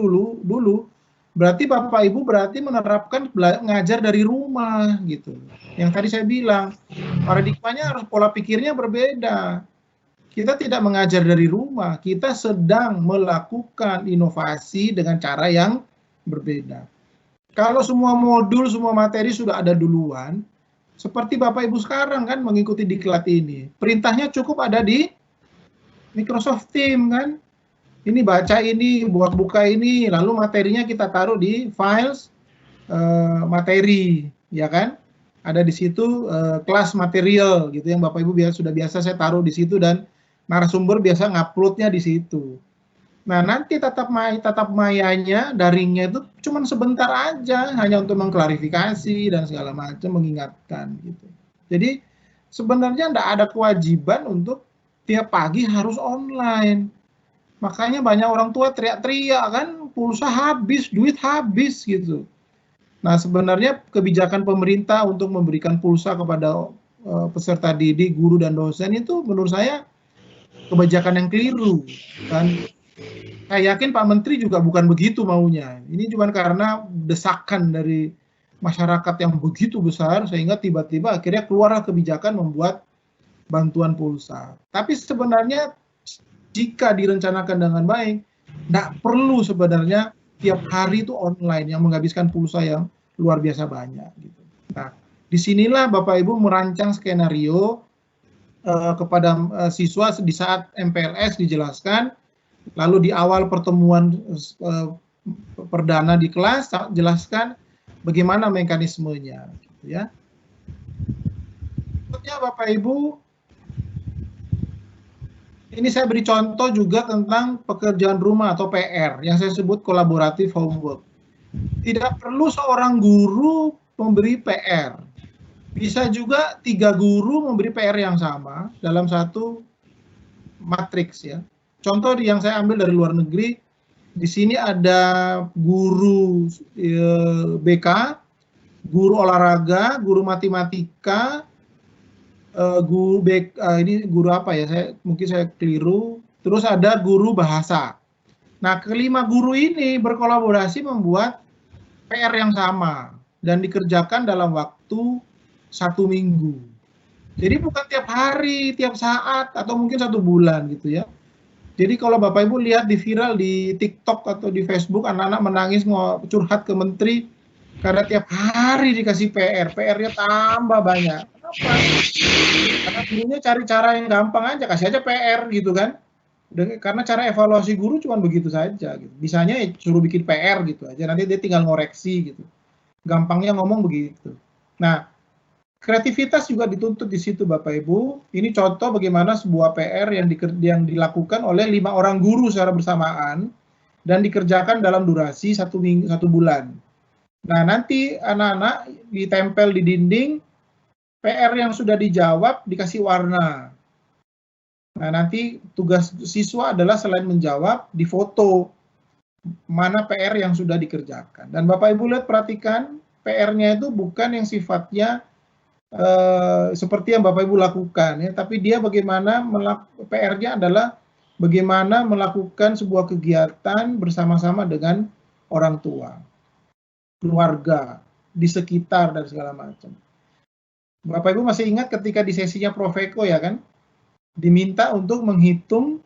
berarti Bapak Ibu berarti menerapkan ngajar dari rumah gitu. Yang tadi saya bilang, paradigmanya harus pola pikirnya berbeda. Kita tidak mengajar dari rumah, kita sedang melakukan inovasi dengan cara yang berbeda. Kalau semua modul, semua materi sudah ada duluan, seperti Bapak Ibu sekarang kan mengikuti diklat ini, perintahnya cukup ada di Microsoft Teams kan. Ini baca ini, buka ini, lalu materinya kita taruh di files materi, ya kan? Ada di situ kelas material gitu yang Bapak Ibu sudah biasa saya taruh di situ dan narasumber biasa nguploadnya di situ. Nah, nanti tatap mayanya, daringnya itu cuma sebentar aja, hanya untuk mengklarifikasi dan segala macam, mengingatkan gitu. Jadi sebenarnya tidak ada kewajiban untuk tiap pagi harus online. Makanya banyak orang tua teriak-teriak kan, pulsa habis, duit habis gitu. Nah, sebenarnya kebijakan pemerintah untuk memberikan pulsa kepada peserta didik, guru dan dosen itu menurut saya kebijakan yang keliru. Dan saya yakin Pak Menteri juga bukan begitu maunya. Ini cuma karena desakan dari masyarakat yang begitu besar sehingga tiba-tiba akhirnya keluarlah kebijakan membuat bantuan pulsa. Tapi sebenarnya jika direncanakan dengan baik, tidak perlu sebenarnya tiap hari itu online yang menghabiskan pulsa yang luar biasa banyak. Gitu. Nah, disinilah Bapak Ibu merancang skenario kepada siswa di saat MPLS dijelaskan, lalu di awal pertemuan perdana di kelas jelaskan bagaimana mekanismenya. Gitu ya. Berikutnya Bapak Ibu, ini saya beri contoh juga tentang pekerjaan rumah atau PR yang saya sebut collaborative homework. Tidak perlu seorang guru memberi PR. Bisa juga 3 guru memberi PR yang sama dalam satu matriks ya. Contoh yang saya ambil dari luar negeri, di sini ada guru BK, guru olahraga, guru matematika, ini guru apa ya? Mungkin saya keliru. Terus ada guru bahasa. Nah, kelima guru ini berkolaborasi membuat PR yang sama dan dikerjakan dalam waktu 1 minggu. Jadi bukan tiap hari, tiap saat, atau mungkin 1 bulan gitu ya. Jadi kalau Bapak Ibu lihat di viral di TikTok atau di Facebook, anak-anak menangis mau curhat ke menteri karena tiap hari dikasih PR, PR-nya tambah banyak. Kenapa? Karena gurunya cari cara yang gampang aja, kasih aja PR gitu kan. Karena cara evaluasi guru cuma begitu saja. Gitu. Bisanya suruh bikin PR gitu aja, nanti dia tinggal ngoreksi gitu. Gampangnya ngomong begitu. Nah, kreativitas juga dituntut di situ Bapak Ibu. Ini contoh bagaimana sebuah PR yang dilakukan oleh 5 orang guru secara bersamaan dan dikerjakan dalam durasi 1 bulan. Nah, nanti anak-anak ditempel di dinding, PR yang sudah dijawab dikasih warna. Nah, nanti tugas siswa adalah selain menjawab, difoto mana PR yang sudah dikerjakan. Dan Bapak Ibu lihat, perhatikan, PR-nya itu bukan yang sifatnya seperti yang Bapak Ibu lakukan, ya, tapi dia bagaimana PR-nya adalah bagaimana melakukan sebuah kegiatan bersama-sama dengan orang tua, keluarga, di sekitar, dan segala macam. Bapak Ibu masih ingat ketika di sesinya Prof. Eko ya kan, diminta untuk menghitung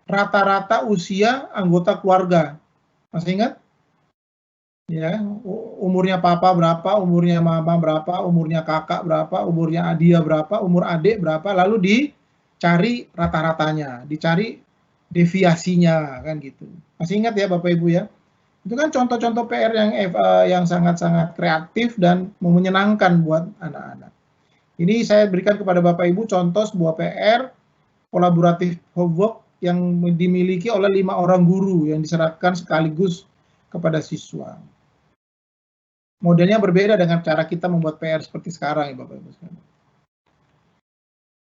rata-rata usia anggota keluarga. Masih ingat? Ya, umurnya papa berapa, umurnya mama berapa, umurnya kakak berapa, umurnya dia berapa, umur adik berapa, lalu dicari rata-ratanya, dicari deviasinya kan gitu. Masih ingat ya Bapak Ibu ya? Itu kan contoh-contoh PR yang sangat-sangat kreatif dan menyenangkan buat anak-anak. Ini saya berikan kepada Bapak Ibu contoh sebuah PR kolaboratif homework yang dimiliki oleh 5 orang guru yang diserahkan sekaligus kepada siswa. Modelnya berbeda dengan cara kita membuat PR seperti sekarang ya Bapak Ibu sekalian.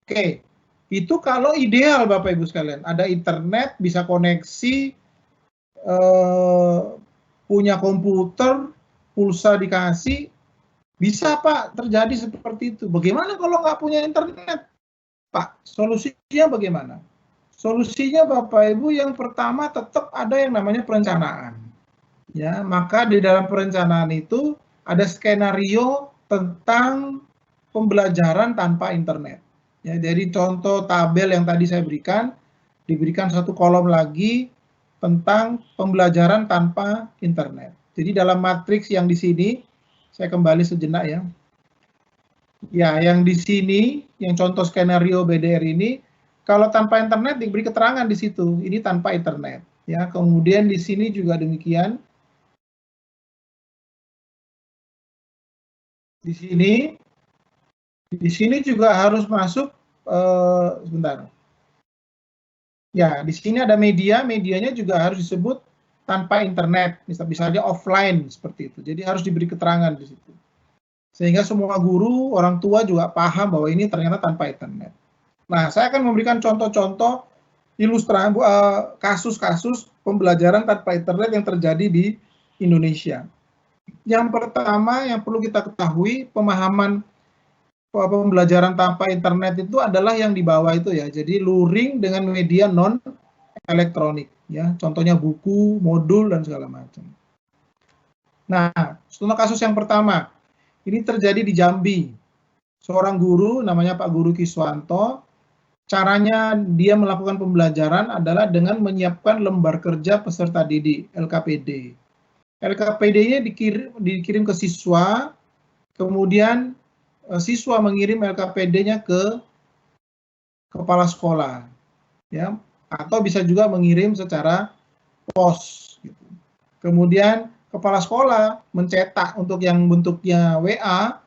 Oke, itu kalau ideal Bapak Ibu sekalian, ada internet, bisa koneksi, punya komputer, pulsa dikasih, bisa Pak terjadi seperti itu. Bagaimana kalau nggak punya internet? Pak, solusinya bagaimana? Solusinya Bapak Ibu yang pertama tetap ada yang namanya perencanaan. Ya, maka di dalam perencanaan itu ada skenario tentang pembelajaran tanpa internet. Ya, jadi contoh tabel yang tadi saya berikan, diberikan satu kolom lagi tentang pembelajaran tanpa internet. Jadi dalam matriks yang di sini, saya kembali sejenak ya. Ya, yang di sini, yang contoh skenario BDR ini, kalau tanpa internet diberi keterangan di situ, ini tanpa internet. Ya, kemudian di sini juga demikian. Di sini juga harus masuk, sebentar. Ya, di sini ada medianya juga harus disebut tanpa internet, misalnya offline seperti itu. Jadi harus diberi keterangan di situ. Sehingga semua guru, orang tua juga paham bahwa ini ternyata tanpa internet. Nah, saya akan memberikan contoh-contoh ilustrasi kasus-kasus pembelajaran tanpa internet yang terjadi di Indonesia. Yang pertama yang perlu kita ketahui, pemahaman pembelajaran tanpa internet itu adalah yang di bawah itu ya. Jadi luring dengan media non elektronik ya. Contohnya buku, modul dan segala macam. Nah, contoh kasus yang pertama. Ini terjadi di Jambi. Seorang guru namanya Pak Guru Kiswanto, caranya dia melakukan pembelajaran adalah dengan menyiapkan lembar kerja peserta didik, LKPD. LKPD-nya dikirim ke siswa, kemudian siswa mengirim LKPD-nya ke kepala sekolah, ya, atau bisa juga mengirim secara pos. Gitu. Kemudian kepala sekolah mencetak untuk yang bentuknya WA,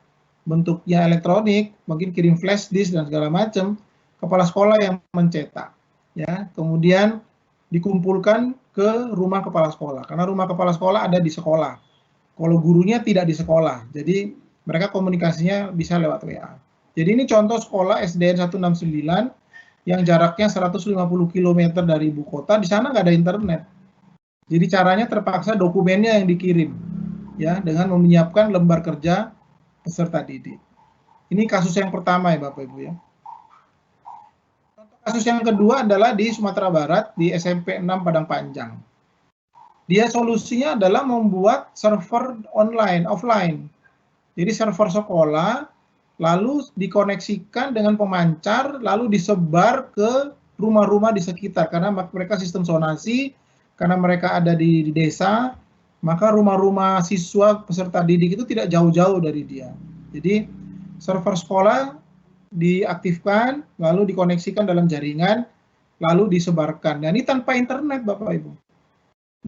bentuknya elektronik, mungkin kirim flash disk dan segala macam. Kepala sekolah yang mencetak, ya. Kemudian dikumpulkan ke rumah kepala sekolah, karena rumah kepala sekolah ada di sekolah. Kalau gurunya tidak di sekolah, jadi mereka komunikasinya bisa lewat WA. Jadi ini contoh sekolah SDN 169 yang jaraknya 150 km dari ibu kota, di sana nggak ada internet. Jadi caranya terpaksa dokumennya yang dikirim, ya, dengan menyiapkan lembar kerja peserta didik. Ini kasus yang pertama ya Bapak Ibu ya. Kasus yang kedua adalah di Sumatera Barat, di SMP 6 Padang Panjang. Dia solusinya adalah membuat server offline. Jadi server sekolah, lalu dikoneksikan dengan pemancar, lalu disebar ke rumah-rumah di sekitar, karena mereka sistem zonasi, karena mereka ada di desa, maka rumah-rumah siswa peserta didik itu tidak jauh-jauh dari dia. Jadi server sekolah diaktifkan, lalu dikoneksikan dalam jaringan, lalu disebarkan. Dan ini tanpa internet, Bapak Ibu.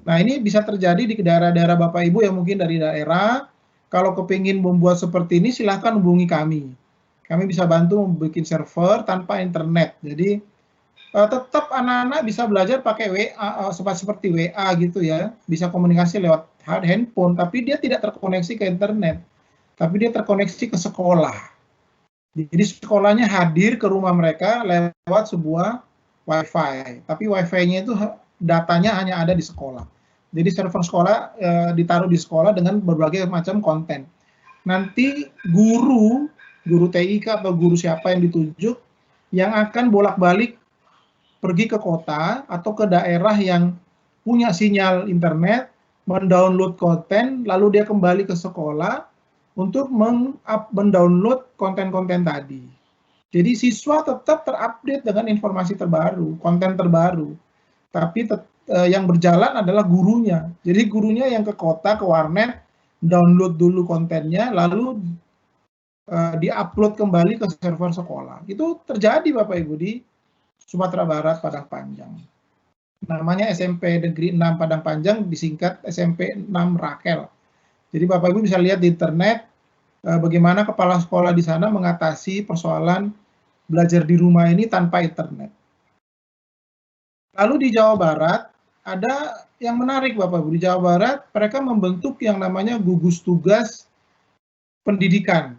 Nah, ini bisa terjadi di daerah-daerah Bapak Ibu yang mungkin dari daerah. Kalau kepingin membuat seperti ini, silahkan hubungi kami. Kami bisa bantu membuat server tanpa internet. Jadi tetap anak-anak bisa belajar pakai WA, seperti WA gitu ya. Bisa komunikasi lewat handphone, tapi dia tidak terkoneksi ke internet. Tapi dia terkoneksi ke sekolah. Jadi sekolahnya hadir ke rumah mereka lewat sebuah WiFi. Tapi WiFi-nya itu datanya hanya ada di sekolah. Jadi server sekolah ditaruh di sekolah dengan berbagai macam konten. Nanti guru TIK atau guru siapa yang ditunjuk yang akan bolak-balik pergi ke kota atau ke daerah yang punya sinyal internet, mendownload konten, lalu dia kembali ke sekolah untuk mendownload konten-konten tadi. Jadi siswa tetap terupdate dengan informasi terbaru, konten terbaru. Tapi yang berjalan adalah gurunya. Jadi gurunya yang ke kota, ke warnet, download dulu kontennya, lalu diupload kembali ke server sekolah. Itu terjadi Bapak Ibu di Sumatera Barat, Padang Panjang. Namanya SMP Negeri 6 Padang Panjang, disingkat SMP 6 Rakel. Jadi Bapak Ibu bisa lihat di internet bagaimana kepala sekolah di sana mengatasi persoalan belajar di rumah ini tanpa internet. Lalu di Jawa Barat ada yang menarik Bapak Ibu. Di Jawa Barat mereka membentuk yang namanya gugus tugas pendidikan.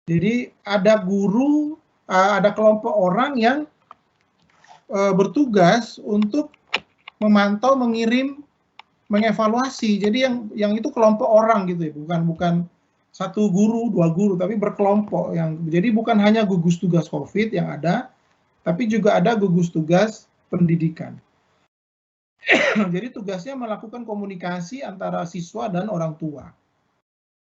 Jadi ada guru, ada kelompok orang yang bertugas untuk memantau, mengirim, mengevaluasi. Jadi yang itu kelompok orang gitu ya, bukan satu guru, dua guru, tapi berkelompok. Jadi bukan hanya gugus tugas COVID yang ada, tapi juga ada gugus tugas pendidikan. Jadi tugasnya melakukan komunikasi antara siswa dan orang tua.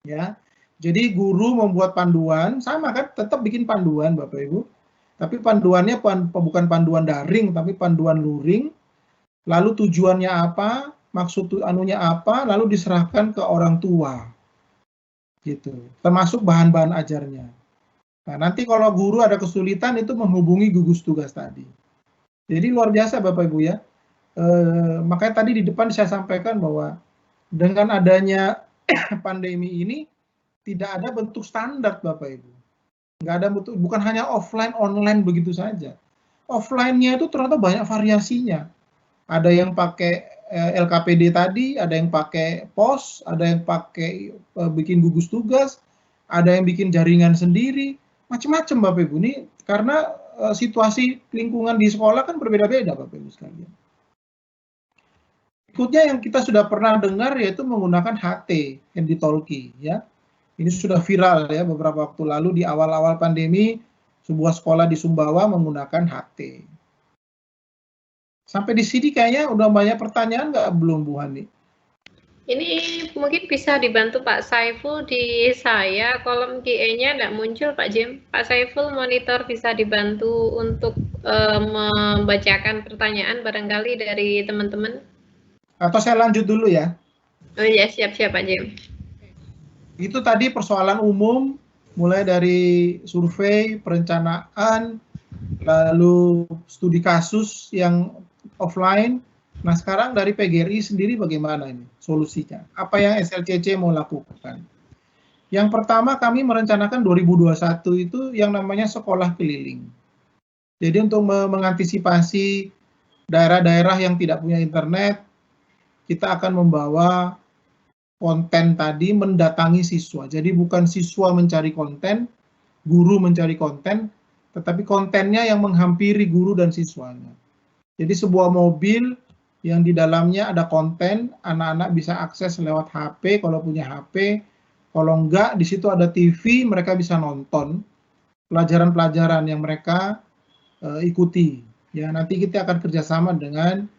Ya. Jadi guru membuat panduan, sama kan, tetap bikin panduan Bapak Ibu. Tapi panduannya bukan panduan daring, tapi panduan luring. Lalu tujuannya apa, maksud anunya apa, lalu diserahkan ke orang tua. Gitu. Termasuk bahan-bahan ajarnya. Nah, nanti kalau guru ada kesulitan itu menghubungi gugus tugas tadi. Jadi luar biasa Bapak Ibu ya. Makanya tadi di depan saya sampaikan bahwa dengan adanya pandemi ini tidak ada bentuk standar Bapak Ibu. Nggak ada bentuk, bukan hanya offline, online begitu saja. Offline-nya itu ternyata banyak variasinya. Ada yang pakai LKPD tadi, ada yang pakai POS, ada yang pakai bikin gugus tugas, ada yang bikin jaringan sendiri, macam-macam Bapak Ibu. Ini karena situasi lingkungan di sekolah kan berbeda-beda Bapak Ibu sekalian. Berikutnya yang kita sudah pernah dengar yaitu menggunakan HT, handy-talkie ya. Ini sudah viral ya beberapa waktu lalu di awal-awal pandemi, sebuah sekolah di Sumbawa menggunakan HT. Sampai di sini kayaknya udah banyak pertanyaan nggak belum Bu Hani? Ini mungkin bisa dibantu Pak Saiful di saya, kolom QA-nya nggak muncul Pak Jim. Pak Saiful monitor bisa dibantu untuk membacakan pertanyaan barangkali dari teman-teman. Atau saya lanjut dulu ya? Oh ya, siap-siap Pak Jim. Itu tadi persoalan umum, mulai dari survei, perencanaan, lalu studi kasus yang offline. Nah sekarang dari PGRI sendiri bagaimana ini solusinya? Apa yang SLCC mau lakukan? Yang pertama kami merencanakan 2021 itu yang namanya sekolah keliling. Jadi untuk mengantisipasi daerah-daerah yang tidak punya internet, kita akan membawa konten tadi mendatangi siswa. Jadi bukan siswa mencari konten, guru mencari konten, tetapi kontennya yang menghampiri guru dan siswanya. Jadi sebuah mobil yang di dalamnya ada konten, anak-anak bisa akses lewat HP kalau punya HP. Kalau enggak, di situ ada TV, mereka bisa nonton pelajaran-pelajaran yang mereka ikuti. Ya, nanti kita akan kerjasama dengan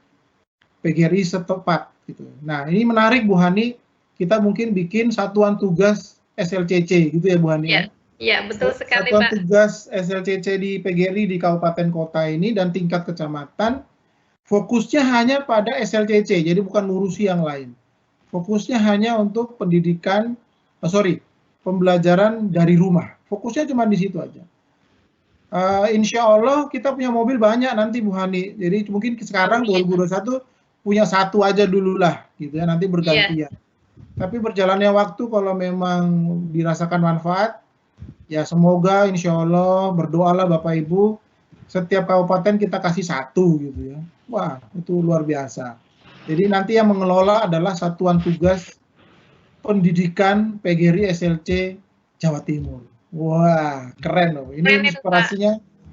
PGRI setempat. Gitu. Nah, ini menarik Bu Hani. Kita mungkin bikin satuan tugas SLCC gitu ya Bu Hani. Ya, Iya, betul sekali, Satuan Pak. tugas SLCC di PGRI di kabupaten kota ini dan tingkat kecamatan fokusnya hanya pada SLCC, jadi bukan ngurusi yang lain. Fokusnya hanya untuk pendidikan, pembelajaran dari rumah. Fokusnya cuma di situ aja. Insya Allah kita punya mobil banyak nanti Bu Hani. Jadi mungkin sekarang Amin. 2021 punya satu aja dulu lah, gitu ya. Nanti Iya. bergantian. Tapi berjalannya waktu kalau memang dirasakan manfaat, ya semoga insya Allah berdoalah Bapak Ibu setiap kabupaten kita kasih satu gitu ya. Wah itu luar biasa. Jadi nanti yang mengelola adalah Satuan Tugas Pendidikan PGRI SLC Jawa Timur. Wah keren loh. Keren Ini itu, Pak. inspirasinya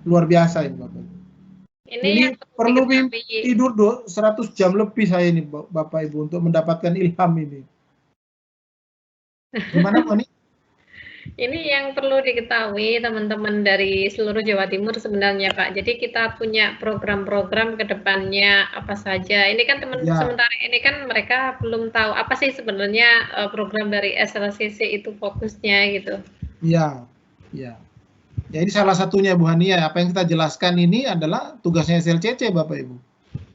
luar biasa ini Bapak. Ini Ini yang perlu perlu diketahui. tidur 100 jam lebih saya ini Bapak Ibu untuk mendapatkan ilham ini. Gimana Bu Ani? Ini yang perlu diketahui teman-teman dari seluruh Jawa Timur sebenarnya, Pak. Jadi kita punya program-program ke depannya apa saja. Ini kan sementara ini kan mereka belum tahu apa sih sebenarnya program dari SLCC itu fokusnya gitu. Iya, iya. Ya ini salah satunya Bu Hani ya. Apa yang kita jelaskan ini adalah tugasnya SLCC Bapak Ibu.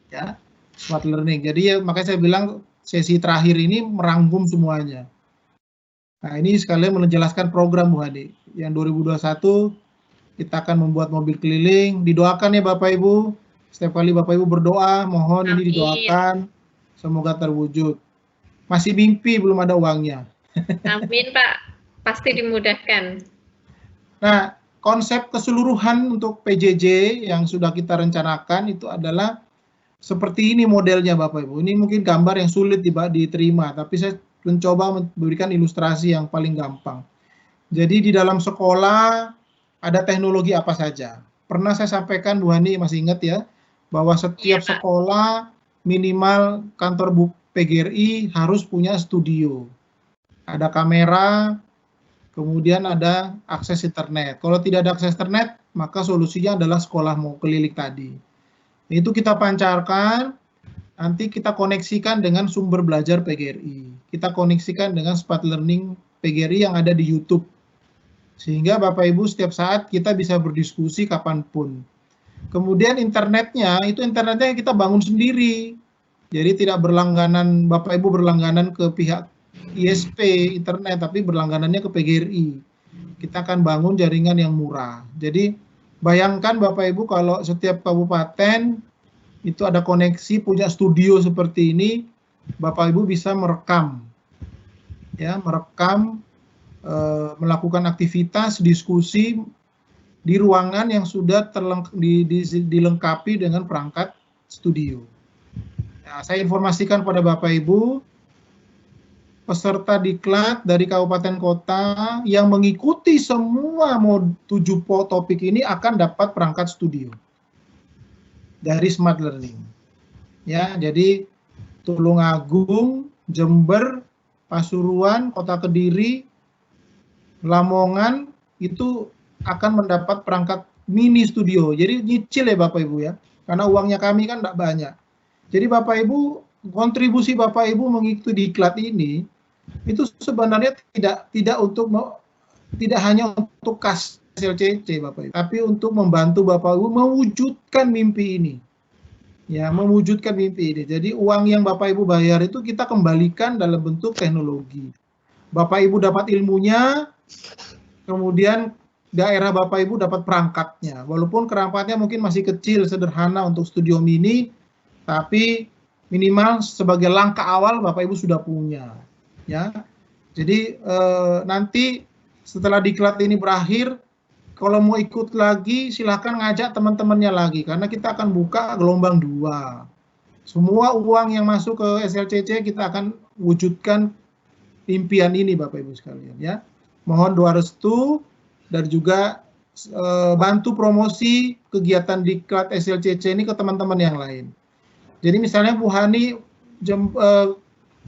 Ya, smart learning. Jadi ya, makanya saya bilang sesi terakhir ini merangkum semuanya. Nah, ini sekalian menjelaskan program Bu Hadi. Yang 2021 kita akan membuat mobil keliling. Didoakan ya Bapak Ibu. Setiap kali Bapak Ibu berdoa, mohon Amin. ini didoakan. Semoga terwujud. Masih mimpi, belum ada uangnya. Amin Pak, pasti dimudahkan. Nah, konsep keseluruhan untuk PJJ yang sudah kita rencanakan itu adalah seperti ini modelnya Bapak Ibu. Ini mungkin gambar yang sulit diterima, tapi saya mencoba memberikan ilustrasi yang paling gampang. Jadi di dalam sekolah ada teknologi apa saja. Pernah saya sampaikan Bu Hani masih ingat ya, bahwa setiap sekolah minimal kantor PGRI harus punya studio. Ada kamera, kemudian ada akses internet. Kalau tidak ada akses internet, maka solusinya adalah sekolah mau keliling tadi. Itu kita pancarkan, nanti kita koneksikan dengan sumber belajar PGRI. Kita koneksikan dengan smart learning PGRI yang ada di YouTube. Sehingga Bapak Ibu setiap saat kita bisa berdiskusi kapanpun. Kemudian internetnya, itu internetnya kita bangun sendiri. Jadi tidak berlangganan, Bapak Ibu berlangganan ke pihak ISP internet, tapi berlangganannya ke PGRI. Kita akan bangun jaringan yang murah. Jadi bayangkan Bapak Ibu kalau setiap kabupaten itu ada koneksi, punya studio seperti ini, Bapak Ibu bisa merekam, ya, melakukan aktivitas diskusi di ruangan yang sudah dilengkapi dengan perangkat studio. Nah, saya informasikan pada Bapak Ibu, peserta diklat dari kabupaten kota yang mengikuti semua 7 topik ini akan dapat perangkat studio dari smart learning. Ya, jadi Tulungagung, Jember, Pasuruan, Kota Kediri, Lamongan itu akan mendapat perangkat mini studio. Jadi nyicil ya Bapak Ibu ya, karena uangnya kami kan tidak banyak. Jadi Bapak Ibu, kontribusi Bapak Ibu mengikuti diklat ini itu sebenarnya tidak hanya untuk kas SLCC Bapak Ibu, tapi untuk membantu Bapak Ibu mewujudkan mimpi ini. Ya, mewujudkan mimpi ini. Jadi uang yang Bapak Ibu bayar itu kita kembalikan dalam bentuk teknologi. Bapak Ibu dapat ilmunya, kemudian daerah Bapak Ibu dapat perangkatnya. Walaupun perangkatnya mungkin masih kecil, sederhana untuk studio mini, tapi minimal sebagai langkah awal Bapak Ibu sudah punya. Ya, jadi nanti setelah diklat ini berakhir, kalau mau ikut lagi silahkan ngajak teman-temannya lagi, karena kita akan buka gelombang 2. Semua uang yang masuk ke SLCC kita akan wujudkan impian ini Bapak Ibu sekalian ya. Mohon doa restu dan juga bantu promosi kegiatan diklat SLCC ini ke teman-teman yang lain. Jadi misalnya Bu Hani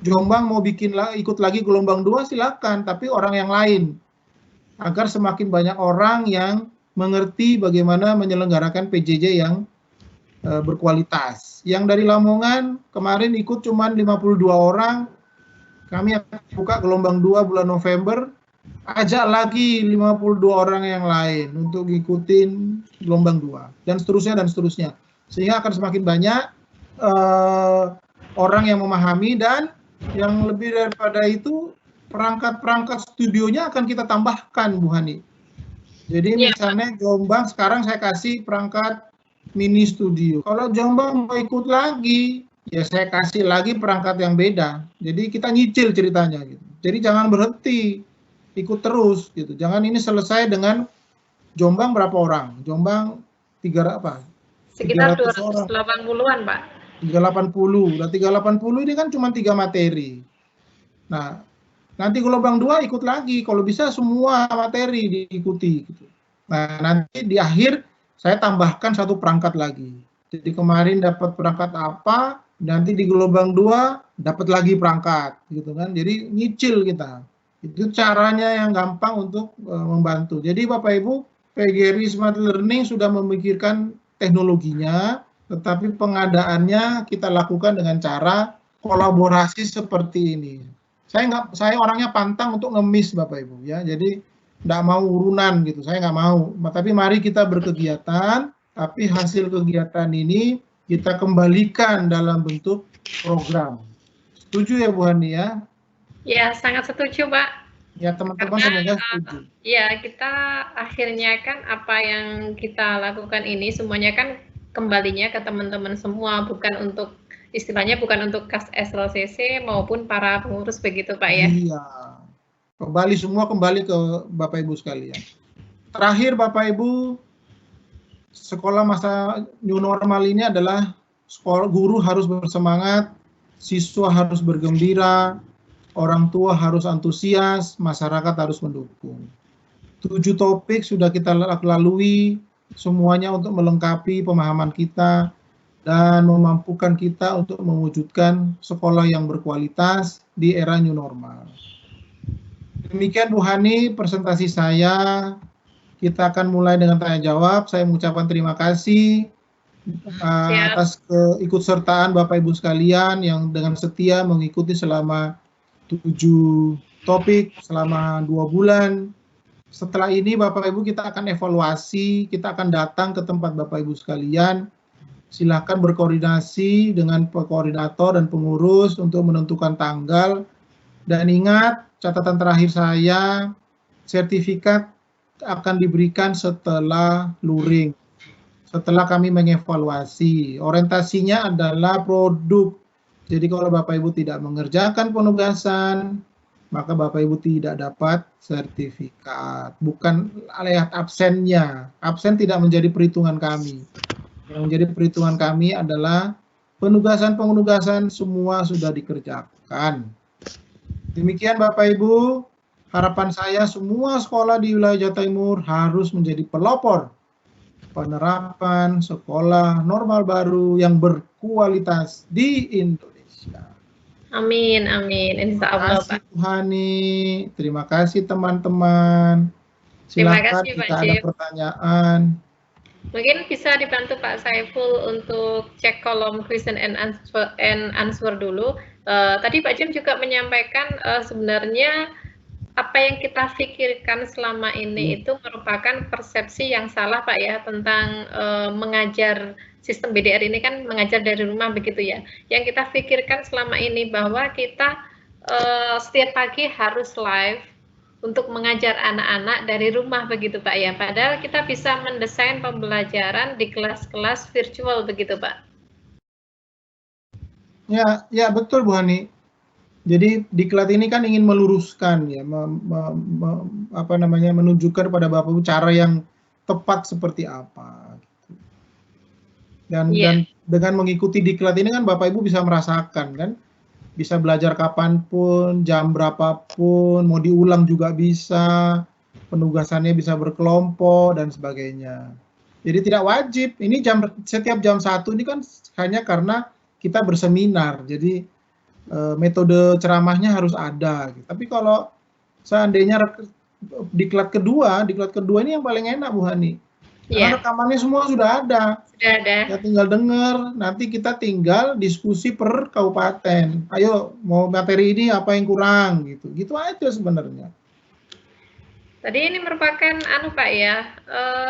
Jombang mau ikut lagi gelombang 2 silakan, tapi orang yang lain. Agar semakin banyak orang yang mengerti bagaimana menyelenggarakan PJJ yang berkualitas. Yang dari Lamongan kemarin ikut cuma 52 orang, kami akan buka gelombang 2 bulan November, ajak lagi 52 orang yang lain untuk ngikutin gelombang 2 dan seterusnya, sehingga akan semakin banyak orang yang memahami, dan yang lebih daripada itu perangkat-perangkat studionya akan kita tambahkan, Bu Hani. Jadi misalnya Jombang sekarang saya kasih perangkat mini studio, kalau Jombang mau ikut lagi ya saya kasih lagi perangkat yang beda, jadi kita nyicil ceritanya gitu. Jadi jangan berhenti, ikut terus gitu. Jangan ini selesai dengan Jombang berapa orang? Jombang sekitar 280-an, Pak. 380. Nah, 380 ini kan cuma 3 materi. Nah, nanti gelombang 2 ikut lagi, kalau bisa semua materi diikuti gitu. Nah, nanti di akhir saya tambahkan satu perangkat lagi. Jadi kemarin dapat perangkat apa, nanti di gelombang 2 dapat lagi perangkat gitu kan. Jadi nyicil kita. Itu caranya yang gampang untuk membantu. Jadi Bapak Ibu, PGRI Smart Learning sudah memikirkan teknologinya, tetapi pengadaannya kita lakukan dengan cara kolaborasi seperti ini. Saya orangnya pantang untuk ngemis Bapak Ibu ya, jadi nggak mau urunan gitu, saya nggak mau. Tapi mari kita berkegiatan, tapi hasil kegiatan ini kita kembalikan dalam bentuk program. Setuju ya Bu Hani ya? Ya, sangat setuju Pak. Ya teman-teman semoga setuju. Ya, kita akhirnya kan apa yang kita lakukan ini semuanya kan kembalinya ke teman-teman semua, bukan untuk istilahnya bukan untuk kas SLCC maupun para pengurus begitu Pak ya. Iya. Kembali ke Bapak Ibu sekalian. Terakhir Bapak Ibu, sekolah masa new normal ini adalah guru harus bersemangat, siswa harus bergembira, orang tua harus antusias, masyarakat harus mendukung. 7 topik sudah kita lalui, semuanya untuk melengkapi pemahaman kita dan memampukan kita untuk mewujudkan sekolah yang berkualitas di era new normal. Demikian Bu Hani presentasi saya. Kita akan mulai dengan tanya jawab. Saya mengucapkan terima kasih atas keikutsertaan Bapak Ibu sekalian yang dengan setia mengikuti selama 7 topik selama 2 bulan. Setelah ini Bapak Ibu kita akan evaluasi, kita akan datang ke tempat Bapak Ibu sekalian. Silakan berkoordinasi dengan koordinator dan pengurus untuk menentukan tanggal. Dan ingat, catatan terakhir saya, sertifikat akan diberikan setelah luring, setelah kami mengevaluasi. Orientasinya adalah produk. Jadi kalau Bapak Ibu tidak mengerjakan penugasan, maka Bapak Ibu tidak dapat sertifikat. Bukan lihat absennya. Absen tidak menjadi perhitungan kami. Yang menjadi perhitungan kami adalah penugasan-penugasan semua sudah dikerjakan. Demikian Bapak Ibu, harapan saya semua sekolah di wilayah Jawa Timur harus menjadi pelopor penerapan sekolah normal baru yang berkualitas di Indonesia. Amin, amin. Insya Allah, Pak. Terima kasih Bu Hani, terima kasih teman-teman. Silakan jika ada pertanyaan. Mungkin bisa dibantu Pak Saiful untuk cek kolom question and answer dulu. Tadi Pak Jim juga menyampaikan sebenarnya apa yang kita pikirkan selama ini itu merupakan persepsi yang salah Pak ya tentang mengajar sistem BDR ini kan mengajar dari rumah begitu ya. Yang kita pikirkan selama ini bahwa kita setiap pagi harus live untuk mengajar anak-anak dari rumah begitu Pak ya. Padahal kita bisa mendesain pembelajaran di kelas-kelas virtual begitu Pak. Ya betul Bu Hani. Jadi diklat ini kan ingin meluruskan ya, menunjukkan pada Bapak Ibu cara yang tepat seperti apa. Dan dengan mengikuti diklat ini kan Bapak Ibu bisa merasakan kan, bisa belajar kapanpun, jam berapapun, mau diulang juga bisa, penugasannya bisa berkelompok dan sebagainya. Jadi tidak wajib, ini setiap jam 1 ini kan hanya karena kita berseminar, jadi metode ceramahnya harus ada. Tapi kalau seandainya diklat kedua ini yang paling enak Bu Hani. Karena rekamannya semua sudah ada. Sudah ada. Ya tinggal dengar, nanti kita tinggal diskusi per kabupaten. Ayo mau materi ini apa yang kurang gitu. Gitu aja sebenarnya. Tadi ini merupakan Pak ya,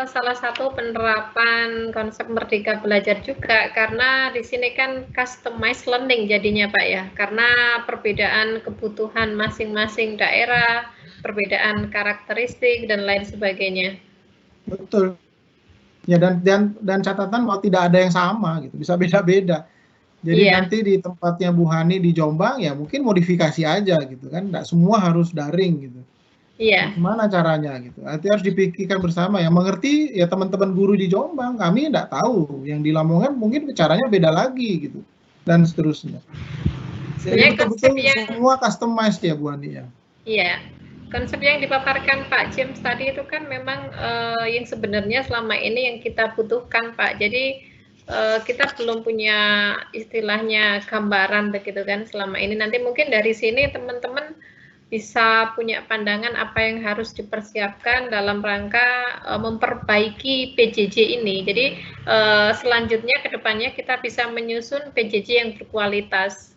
salah satu penerapan konsep Merdeka Belajar juga, karena di sini kan customized learning jadinya Pak ya, karena perbedaan kebutuhan masing-masing daerah, perbedaan karakteristik dan lain sebagainya. Betul. Ya, dan catatan bahwa tidak ada yang sama gitu, bisa beda-beda. Jadi Iya. nanti di tempatnya Bu Hani di Jombang ya mungkin modifikasi aja gitu kan, nggak semua harus daring gitu. Iya. Gimana caranya gitu? Nanti harus dipikirkan bersama ya. Mengerti ya teman-teman guru di Jombang, kami nggak tahu. Yang di Lamongan mungkin caranya beda lagi gitu dan seterusnya. Jadi Sebenarnya konsep betul-betul yang semua customized ya Bu Hani ya. Iya, konsep yang dipaparkan Pak James tadi itu kan memang yang sebenarnya selama ini yang kita butuhkan Pak. Jadi kita belum punya istilahnya gambaran begitu kan selama ini. Nanti mungkin dari sini teman-teman bisa punya pandangan apa yang harus dipersiapkan dalam rangka memperbaiki PJJ ini. Jadi selanjutnya ke depannya kita bisa menyusun PJJ yang berkualitas.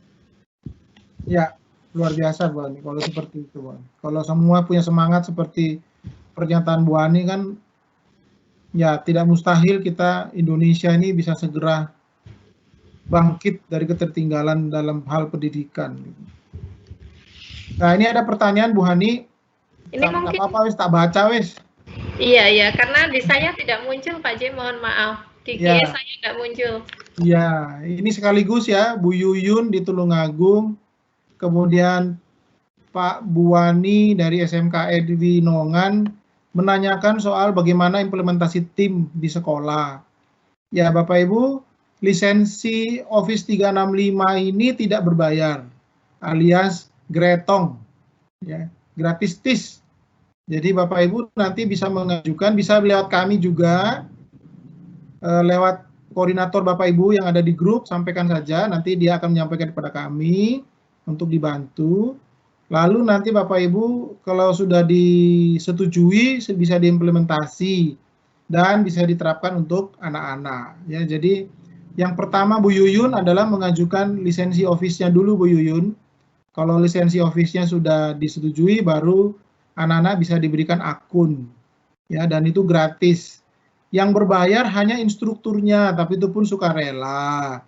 Ya, luar biasa Bu Ani kalau seperti itu Bu Ani. Kalau semua punya semangat seperti pernyataan Bu Ani kan ya tidak mustahil kita Indonesia ini bisa segera bangkit dari ketertinggalan dalam hal pendidikan. Nah ini ada pertanyaan Bu Hani. Ini mungkin apa wis tak baca wis. Iya, karena di saya tidak muncul Pak J, mohon maaf. Di Ya. GE saya tidak muncul. Ya, ini sekaligus ya Bu Yuyun di Tulungagung, kemudian Pak Buwani dari SMKE di Winongan menanyakan soal bagaimana implementasi tim di sekolah. Ya Bapak Ibu, lisensi Office 365 ini tidak berbayar, alias gretong, ya, gratis. Jadi Bapak Ibu nanti bisa mengajukan, bisa lewat kami juga, lewat koordinator Bapak Ibu yang ada di grup, sampaikan saja, nanti dia akan menyampaikan kepada kami untuk dibantu. Lalu nanti Bapak Ibu kalau sudah disetujui bisa diimplementasi dan bisa diterapkan untuk anak-anak. Ya, jadi yang pertama Bu Yuyun adalah mengajukan lisensi office-nya dulu Bu Yuyun. Kalau lisensi office-nya sudah disetujui baru anak-anak bisa diberikan akun. Ya, dan itu gratis. Yang berbayar hanya instrukturnya, tapi itu pun sukarela.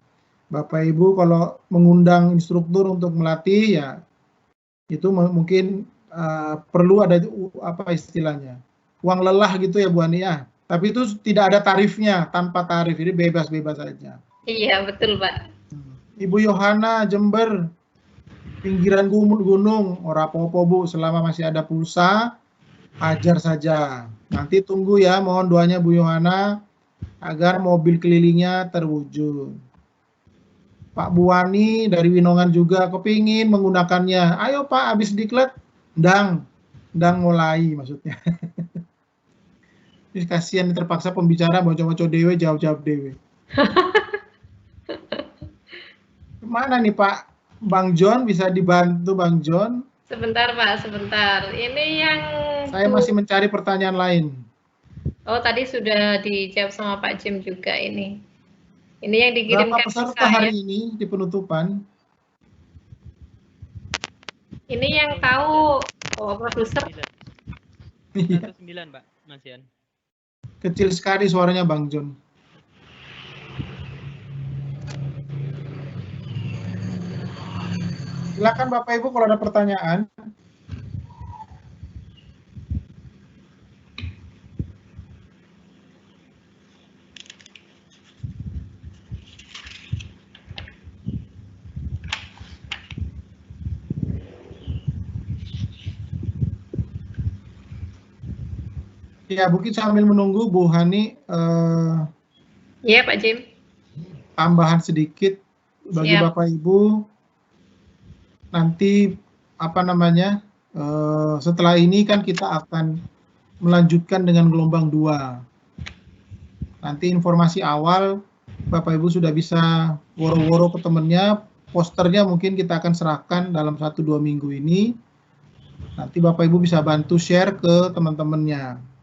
Bapak Ibu kalau mengundang instruktur untuk melatih ya itu mungkin perlu ada apa istilahnya uang lelah gitu ya Bu Ani ya. Tapi itu tidak ada tarifnya, tanpa tarif, jadi bebas-bebas saja. Iya betul Pak. Ibu Yohana Jember, pinggiran gunung, ora apa-apa Bu, selama masih ada pulsa ajar saja. Nanti tunggu ya, mohon doanya Bu Yohana agar mobil kelilingnya terwujud. Pak Buwani dari Winongan juga kepingin menggunakannya. Ayo Pak, habis diklat, ndang mulai maksudnya. Ini kasihan terpaksa pembicara moco-moco dewe, jawab-jawab dewe. Mana nih Pak Bang John, bisa dibantu Bang John? Sebentar Pak, sebentar. Ini yang saya masih mencari pertanyaan lain. Oh, tadi sudah dijawab sama Pak Jim juga ini. Ini yang dikirimkan berapa peserta hari ini di penutupan? Ini yang tahu produser. 109 Pak, Mas Yan. Kecil sekali suaranya Bang John. Silakan Bapak Ibu kalau ada pertanyaan. Ya, mungkin sambil menunggu Bu Hani. Iya Pak Jim. Tambahan sedikit bagi Siap. Bapak Ibu. Nanti apa namanya? Setelah ini kan kita akan melanjutkan dengan gelombang 2. Nanti informasi awal Bapak Ibu sudah bisa woro-woro ke temennya. Posternya mungkin kita akan serahkan dalam 1-2 minggu ini. Nanti Bapak Ibu bisa bantu share ke teman-temannya.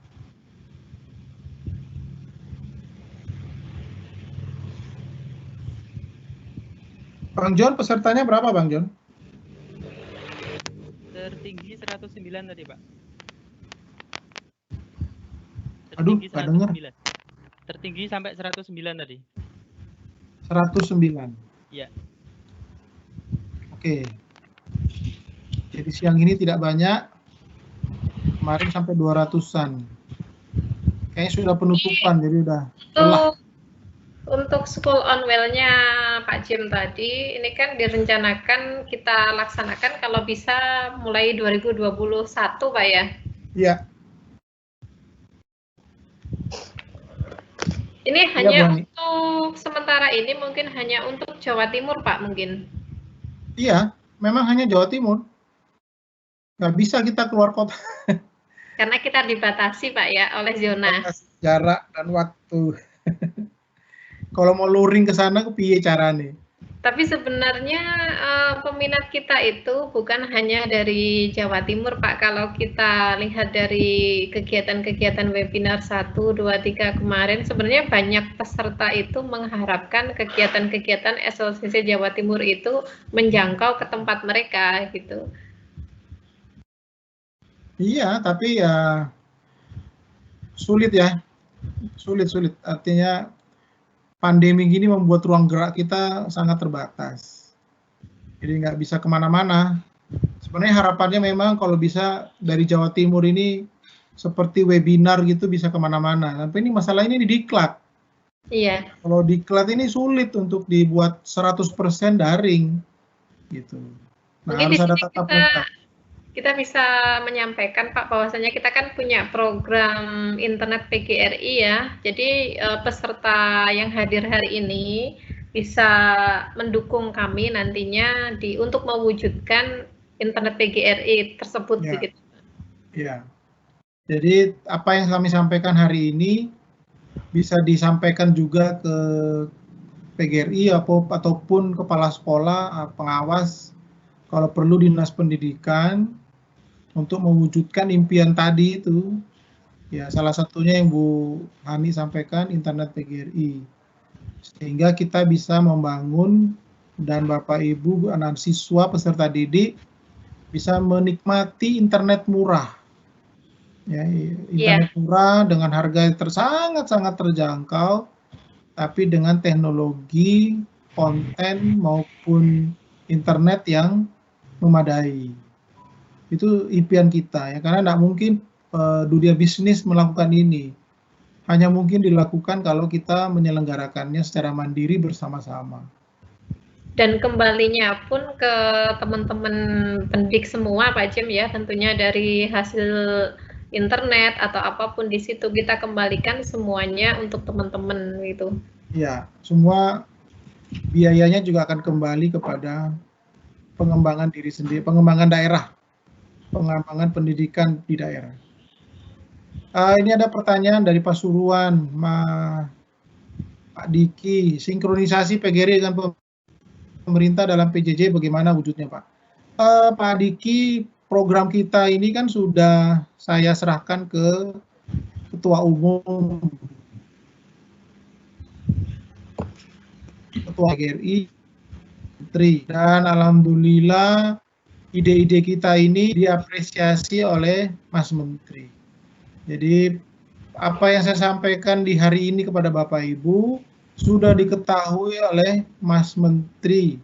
Bang John, pesertanya berapa Bang John? Tertinggi 109 tadi Pak. Aduh, Tertinggi nggak dengar. 109. Tertinggi sampai 109 tadi. 109. Iya. Oke. Jadi siang ini tidak banyak. Kemarin sampai 200-an. Kayaknya sudah penutupan, jadi udah celah. Untuk school on well-nya Pak Jim tadi, ini kan direncanakan kita laksanakan kalau bisa mulai 2021, Pak ya? Iya. Ini Iya, hanya Bu Ani. untuk sementara ini, mungkin hanya untuk Jawa Timur, Pak, mungkin? Iya, memang hanya Jawa Timur. Nggak bisa kita keluar kota. Karena kita dibatasi, Pak ya, oleh zona. Jarak dan waktu. Kalau mau luring ke sana, piye caranya? Tapi sebenarnya peminat kita itu bukan hanya dari Jawa Timur, Pak. Kalau kita lihat dari kegiatan-kegiatan webinar 1, 2, 3 kemarin, sebenarnya banyak peserta itu mengharapkan kegiatan-kegiatan SLCC Jawa Timur itu menjangkau ke tempat mereka, gitu. Iya, tapi ya sulit ya. Sulit. Artinya pandemi gini membuat ruang gerak kita sangat terbatas. Jadi nggak bisa kemana-mana. Sebenarnya harapannya memang kalau bisa dari Jawa Timur ini seperti webinar gitu bisa kemana-mana. Tapi ini masalahnya di diklat. Iya. Kalau diklat ini sulit untuk dibuat 100% daring. Gitu. Nah, Mungkin harus ada tatap muka. Kita bisa menyampaikan, Pak, bahwasanya kita kan punya program internet PGRI ya. Jadi peserta yang hadir hari ini bisa mendukung kami nantinya untuk mewujudkan internet PGRI tersebut, Ya. begitu. Ya. Jadi apa yang kami sampaikan hari ini bisa disampaikan juga ke PGRI ataupun kepala sekolah, pengawas, kalau perlu dinas pendidikan, untuk mewujudkan impian tadi itu. Ya, salah satunya yang Bu Hani sampaikan, internet PGRI. Sehingga kita bisa membangun dan Bapak Ibu, anak siswa, peserta didik bisa menikmati internet murah. Ya, internet murah dengan harga yang sangat terjangkau, tapi dengan teknologi, konten maupun internet yang memadai. Itu impian kita ya, karena tidak mungkin dunia bisnis melakukan ini. Hanya mungkin dilakukan kalau kita menyelenggarakannya secara mandiri bersama-sama. Dan kembalinya pun ke teman-teman pendidik semua, Pak Jim ya, tentunya dari hasil internet atau apapun di situ kita kembalikan semuanya untuk teman-teman gitu. Ya, semua biayanya juga akan kembali kepada pengembangan diri sendiri, pengembangan daerah, pengembangan pendidikan di daerah. Ini ada pertanyaan dari Pasuruan, Pak Diki, sinkronisasi PGRI dengan pemerintah dalam PJJ bagaimana wujudnya, Pak? Pak Diki, program kita ini kan sudah saya serahkan ke Ketua Umum Ketua PGRI, dan alhamdulillah ide-ide kita ini diapresiasi oleh Mas Menteri. Jadi apa yang saya sampaikan di hari ini kepada Bapak Ibu sudah diketahui oleh Mas Menteri.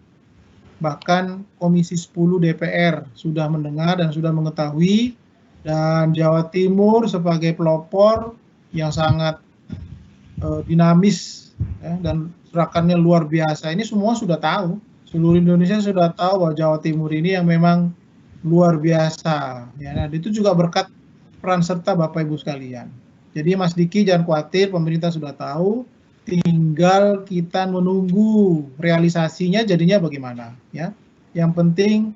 Bahkan Komisi 10 DPR sudah mendengar dan sudah mengetahui, dan Jawa Timur sebagai pelopor yang sangat dinamis ya, dan gerakannya luar biasa. Ini semua sudah tahu. Seluruh Indonesia sudah tahu bahwa Jawa Timur ini yang memang luar biasa. Ya, nah, itu juga berkat peran serta Bapak Ibu sekalian. Jadi Mas Diki jangan khawatir, pemerintah sudah tahu, tinggal kita menunggu realisasinya jadinya bagaimana. Ya, yang penting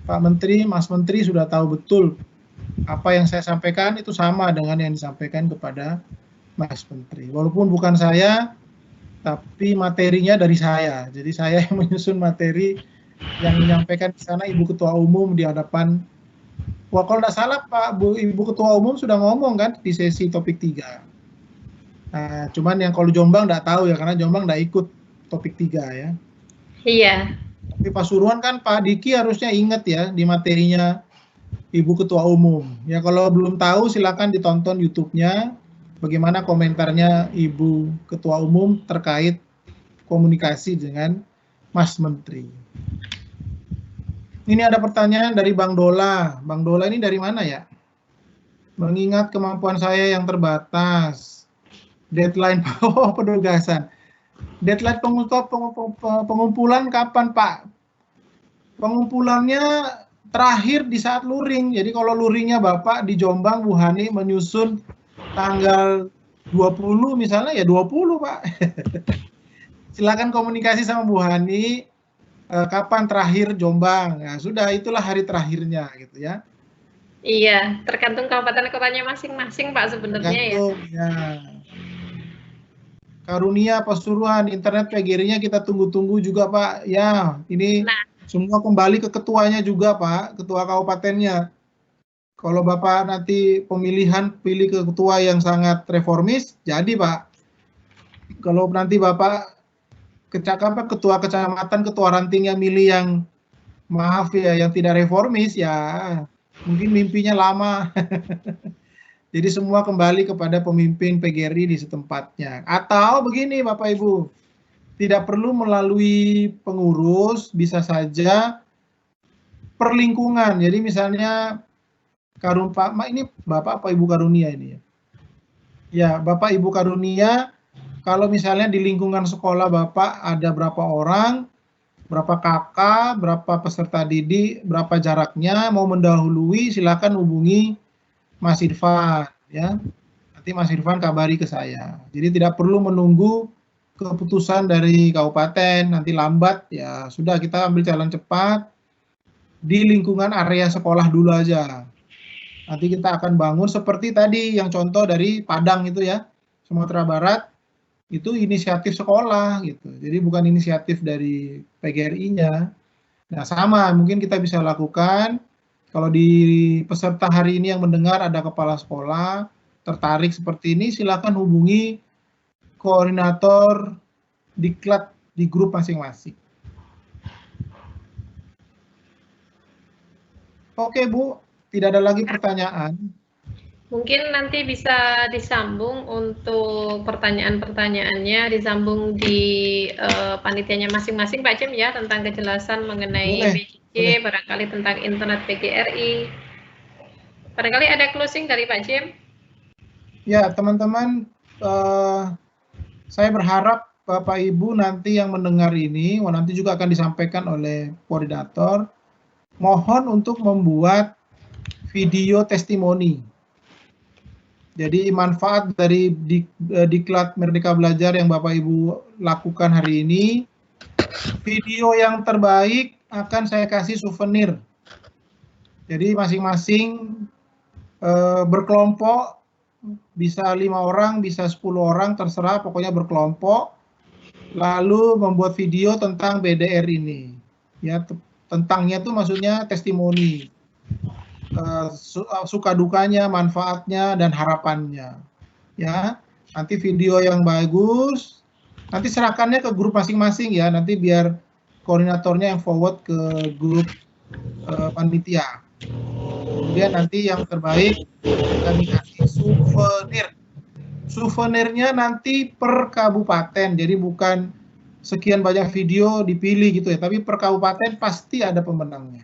Pak Menteri, Mas Menteri sudah tahu betul apa yang saya sampaikan itu sama dengan yang disampaikan kepada Mas Menteri. Walaupun bukan saya, tapi materinya dari saya. Jadi saya yang menyusun materi, yang menyampaikan di sana Ibu Ketua Umum di hadapan. Wah, kalau tidak salah Ibu Ketua Umum sudah ngomong kan di sesi topik 3. Nah, cuman yang kalau Jombang tidak tahu ya, karena Jombang tidak ikut topik 3 ya. Iya. Tapi Pasuruan kan Pak Diki harusnya ingat ya di materinya Ibu Ketua Umum. Ya kalau belum tahu silakan ditonton YouTube-nya bagaimana komentarnya Ibu Ketua Umum terkait komunikasi dengan Mas Menteri. Ini ada pertanyaan dari Bang Dola. Bang Dola ini dari mana ya? Mengingat kemampuan saya yang terbatas, deadline penugasan. Deadline pengumpulan kapan, Pak? Pengumpulannya terakhir di saat luring. Jadi kalau luringnya Bapak di Jombang, Bu Hani menyusun tanggal 20 misalnya, ya 20, Pak. Silakan komunikasi sama Bu Hani, kapan terakhir Jombang. Nah, sudah, itulah hari terakhirnya gitu ya. Iya, tergantung kabupaten kotanya masing-masing, Pak, sebenarnya ya. Ya. Karunia Pasuruan, internet PGRI-nya kita tunggu-tunggu juga, Pak. Ya, ini semua kembali ke ketuanya juga, Pak, ketua kabupatennya. Kalau Bapak nanti pemilihan pilih ke ketua yang sangat reformis, jadi, Pak. Kalau nanti Bapak ketua kecamatan, ketua ranting yang milih yang maaf ya, yang tidak reformis, ya mungkin mimpinya lama. Jadi semua kembali kepada pemimpin PGRI di setempatnya. Atau begini Bapak Ibu, tidak perlu melalui pengurus, bisa saja perlingkungan. Jadi misalnya ini Bapak apa Ibu Karunia ini ya? Ya, Bapak Ibu Karunia, kalau misalnya di lingkungan sekolah Bapak ada berapa orang, berapa kakak, berapa peserta didik, berapa jaraknya, mau mendahului silakan hubungi Mas Irfan ya. Nanti Mas Irfan kabari ke saya. Jadi tidak perlu menunggu keputusan dari kabupaten, nanti lambat ya sudah kita ambil jalan cepat di lingkungan area sekolah dulu aja. Nanti kita akan bangun seperti tadi yang contoh dari Padang itu ya, Sumatera Barat, itu inisiatif sekolah gitu. Jadi bukan inisiatif dari PGRI-nya. Nah, sama mungkin kita bisa lakukan. Kalau di peserta hari ini yang mendengar ada kepala sekolah tertarik seperti ini, silakan hubungi koordinator diklat di grup masing-masing. Oke, Bu, tidak ada lagi pertanyaan. Mungkin nanti bisa disambung untuk pertanyaan-pertanyaannya, disambung di panitianya masing-masing Pak Jem ya, tentang kejelasan mengenai PJJ, barangkali tentang internet PGRI. Barangkali ada closing dari Pak Jem? Ya, teman-teman, saya berharap Bapak Ibu nanti yang mendengar ini, nanti juga akan disampaikan oleh koordinator, mohon untuk membuat video testimoni. Jadi manfaat dari Diklat Merdeka Belajar yang Bapak Ibu lakukan hari ini, video yang terbaik akan saya kasih souvenir. Jadi masing-masing berkelompok, bisa 5 orang, bisa 10 orang, terserah, pokoknya berkelompok, lalu membuat video tentang BDR ini. Ya, tentangnya itu maksudnya testimoni. Suka dukanya, manfaatnya, dan harapannya. Ya, nanti video yang bagus, nanti serahkannya ke grup masing-masing ya, nanti biar koordinatornya yang forward ke grup panitia. Kemudian nanti yang terbaik kami kasih souvenir. Souvenirnya nanti per kabupaten, jadi bukan sekian banyak video dipilih gitu ya, tapi per kabupaten pasti ada pemenangnya.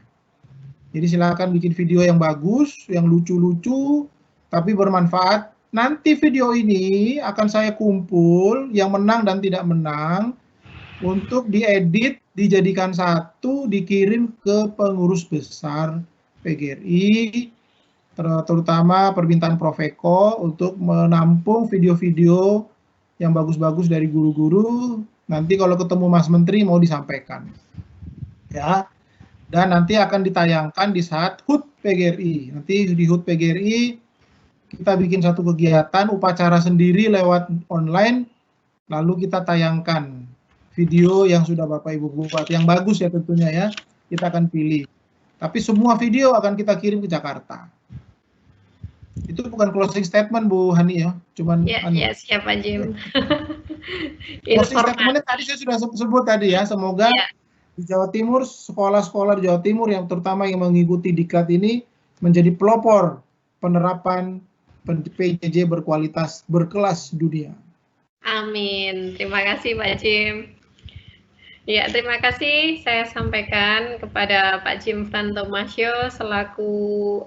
Jadi silakan bikin video yang bagus, yang lucu-lucu, tapi bermanfaat. Nanti video ini akan saya kumpul, yang menang dan tidak menang, untuk diedit, dijadikan satu, dikirim ke pengurus besar PGRI, terutama permintaan Profeko untuk menampung video-video yang bagus-bagus dari guru-guru. Nanti kalau ketemu Mas Menteri mau disampaikan. Ya. Dan nanti akan ditayangkan di saat HUT PGRI. Nanti di HUT PGRI kita bikin satu kegiatan upacara sendiri lewat online, lalu kita tayangkan video yang sudah Bapak Ibu buat, yang bagus ya tentunya ya, kita akan pilih. Tapi semua video akan kita kirim ke Jakarta. Itu bukan closing statement Bu Hani ya, cuman ya siap Pak Jem. Closing statementnya tadi saya sudah sebut tadi ya, semoga di Jawa Timur, sekolah-sekolah di Jawa Timur yang terutama yang mengikuti diklat ini menjadi pelopor penerapan PJJ berkualitas berkelas dunia. Amin. Terima kasih Pak Jim. Ya, terima kasih saya sampaikan kepada Pak Jim Frantomasyo selaku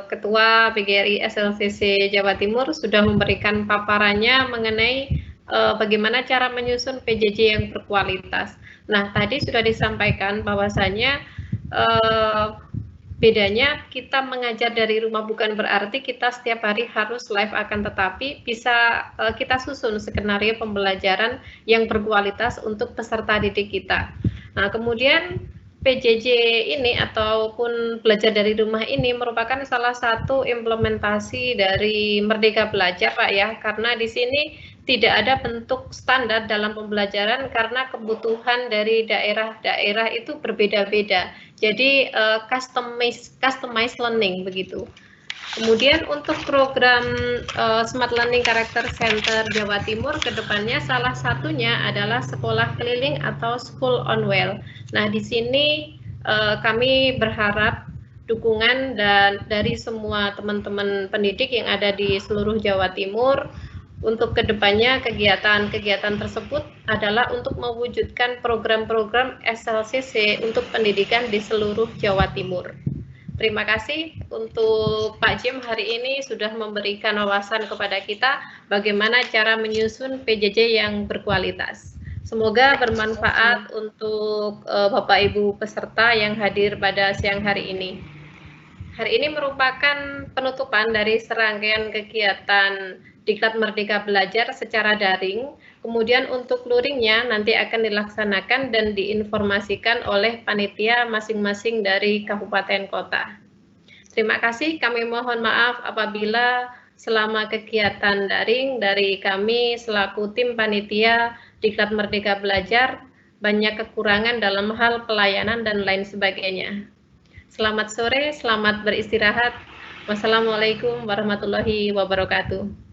Ketua PGRI SLCC Jawa Timur sudah memberikan paparannya mengenai bagaimana cara menyusun PJJ yang berkualitas. Nah, tadi sudah disampaikan bahwasanya bedanya kita mengajar dari rumah bukan berarti kita setiap hari harus live, akan tetapi bisa kita susun skenario pembelajaran yang berkualitas untuk peserta didik kita. Nah, kemudian PJJ ini ataupun belajar dari rumah ini merupakan salah satu implementasi dari Merdeka Belajar, Pak ya, karena di sini tidak ada bentuk standar dalam pembelajaran karena kebutuhan dari daerah-daerah itu berbeda-beda. Jadi customized learning begitu. Kemudian untuk program Smart Learning Character Center Jawa Timur kedepannya salah satunya adalah sekolah keliling atau School on Well. Nah, di sini kami berharap dukungan dari semua teman-teman pendidik yang ada di seluruh Jawa Timur. Untuk kedepannya kegiatan-kegiatan tersebut adalah untuk mewujudkan program-program SLCC untuk pendidikan di seluruh Jawa Timur. Terima kasih untuk Pak Jim hari ini sudah memberikan wawasan kepada kita bagaimana cara menyusun PJJ yang berkualitas. Semoga bermanfaat untuk Bapak Ibu peserta yang hadir pada siang hari ini. Hari ini merupakan penutupan dari serangkaian kegiatan Diklat Merdeka Belajar secara daring, kemudian untuk luringnya nanti akan dilaksanakan dan diinformasikan oleh panitia masing-masing dari kabupaten kota. Terima kasih, kami mohon maaf apabila selama kegiatan daring dari kami selaku tim panitia Diklat Merdeka Belajar banyak kekurangan dalam hal pelayanan dan lain sebagainya. Selamat sore, selamat beristirahat. Wassalamualaikum warahmatullahi wabarakatuh.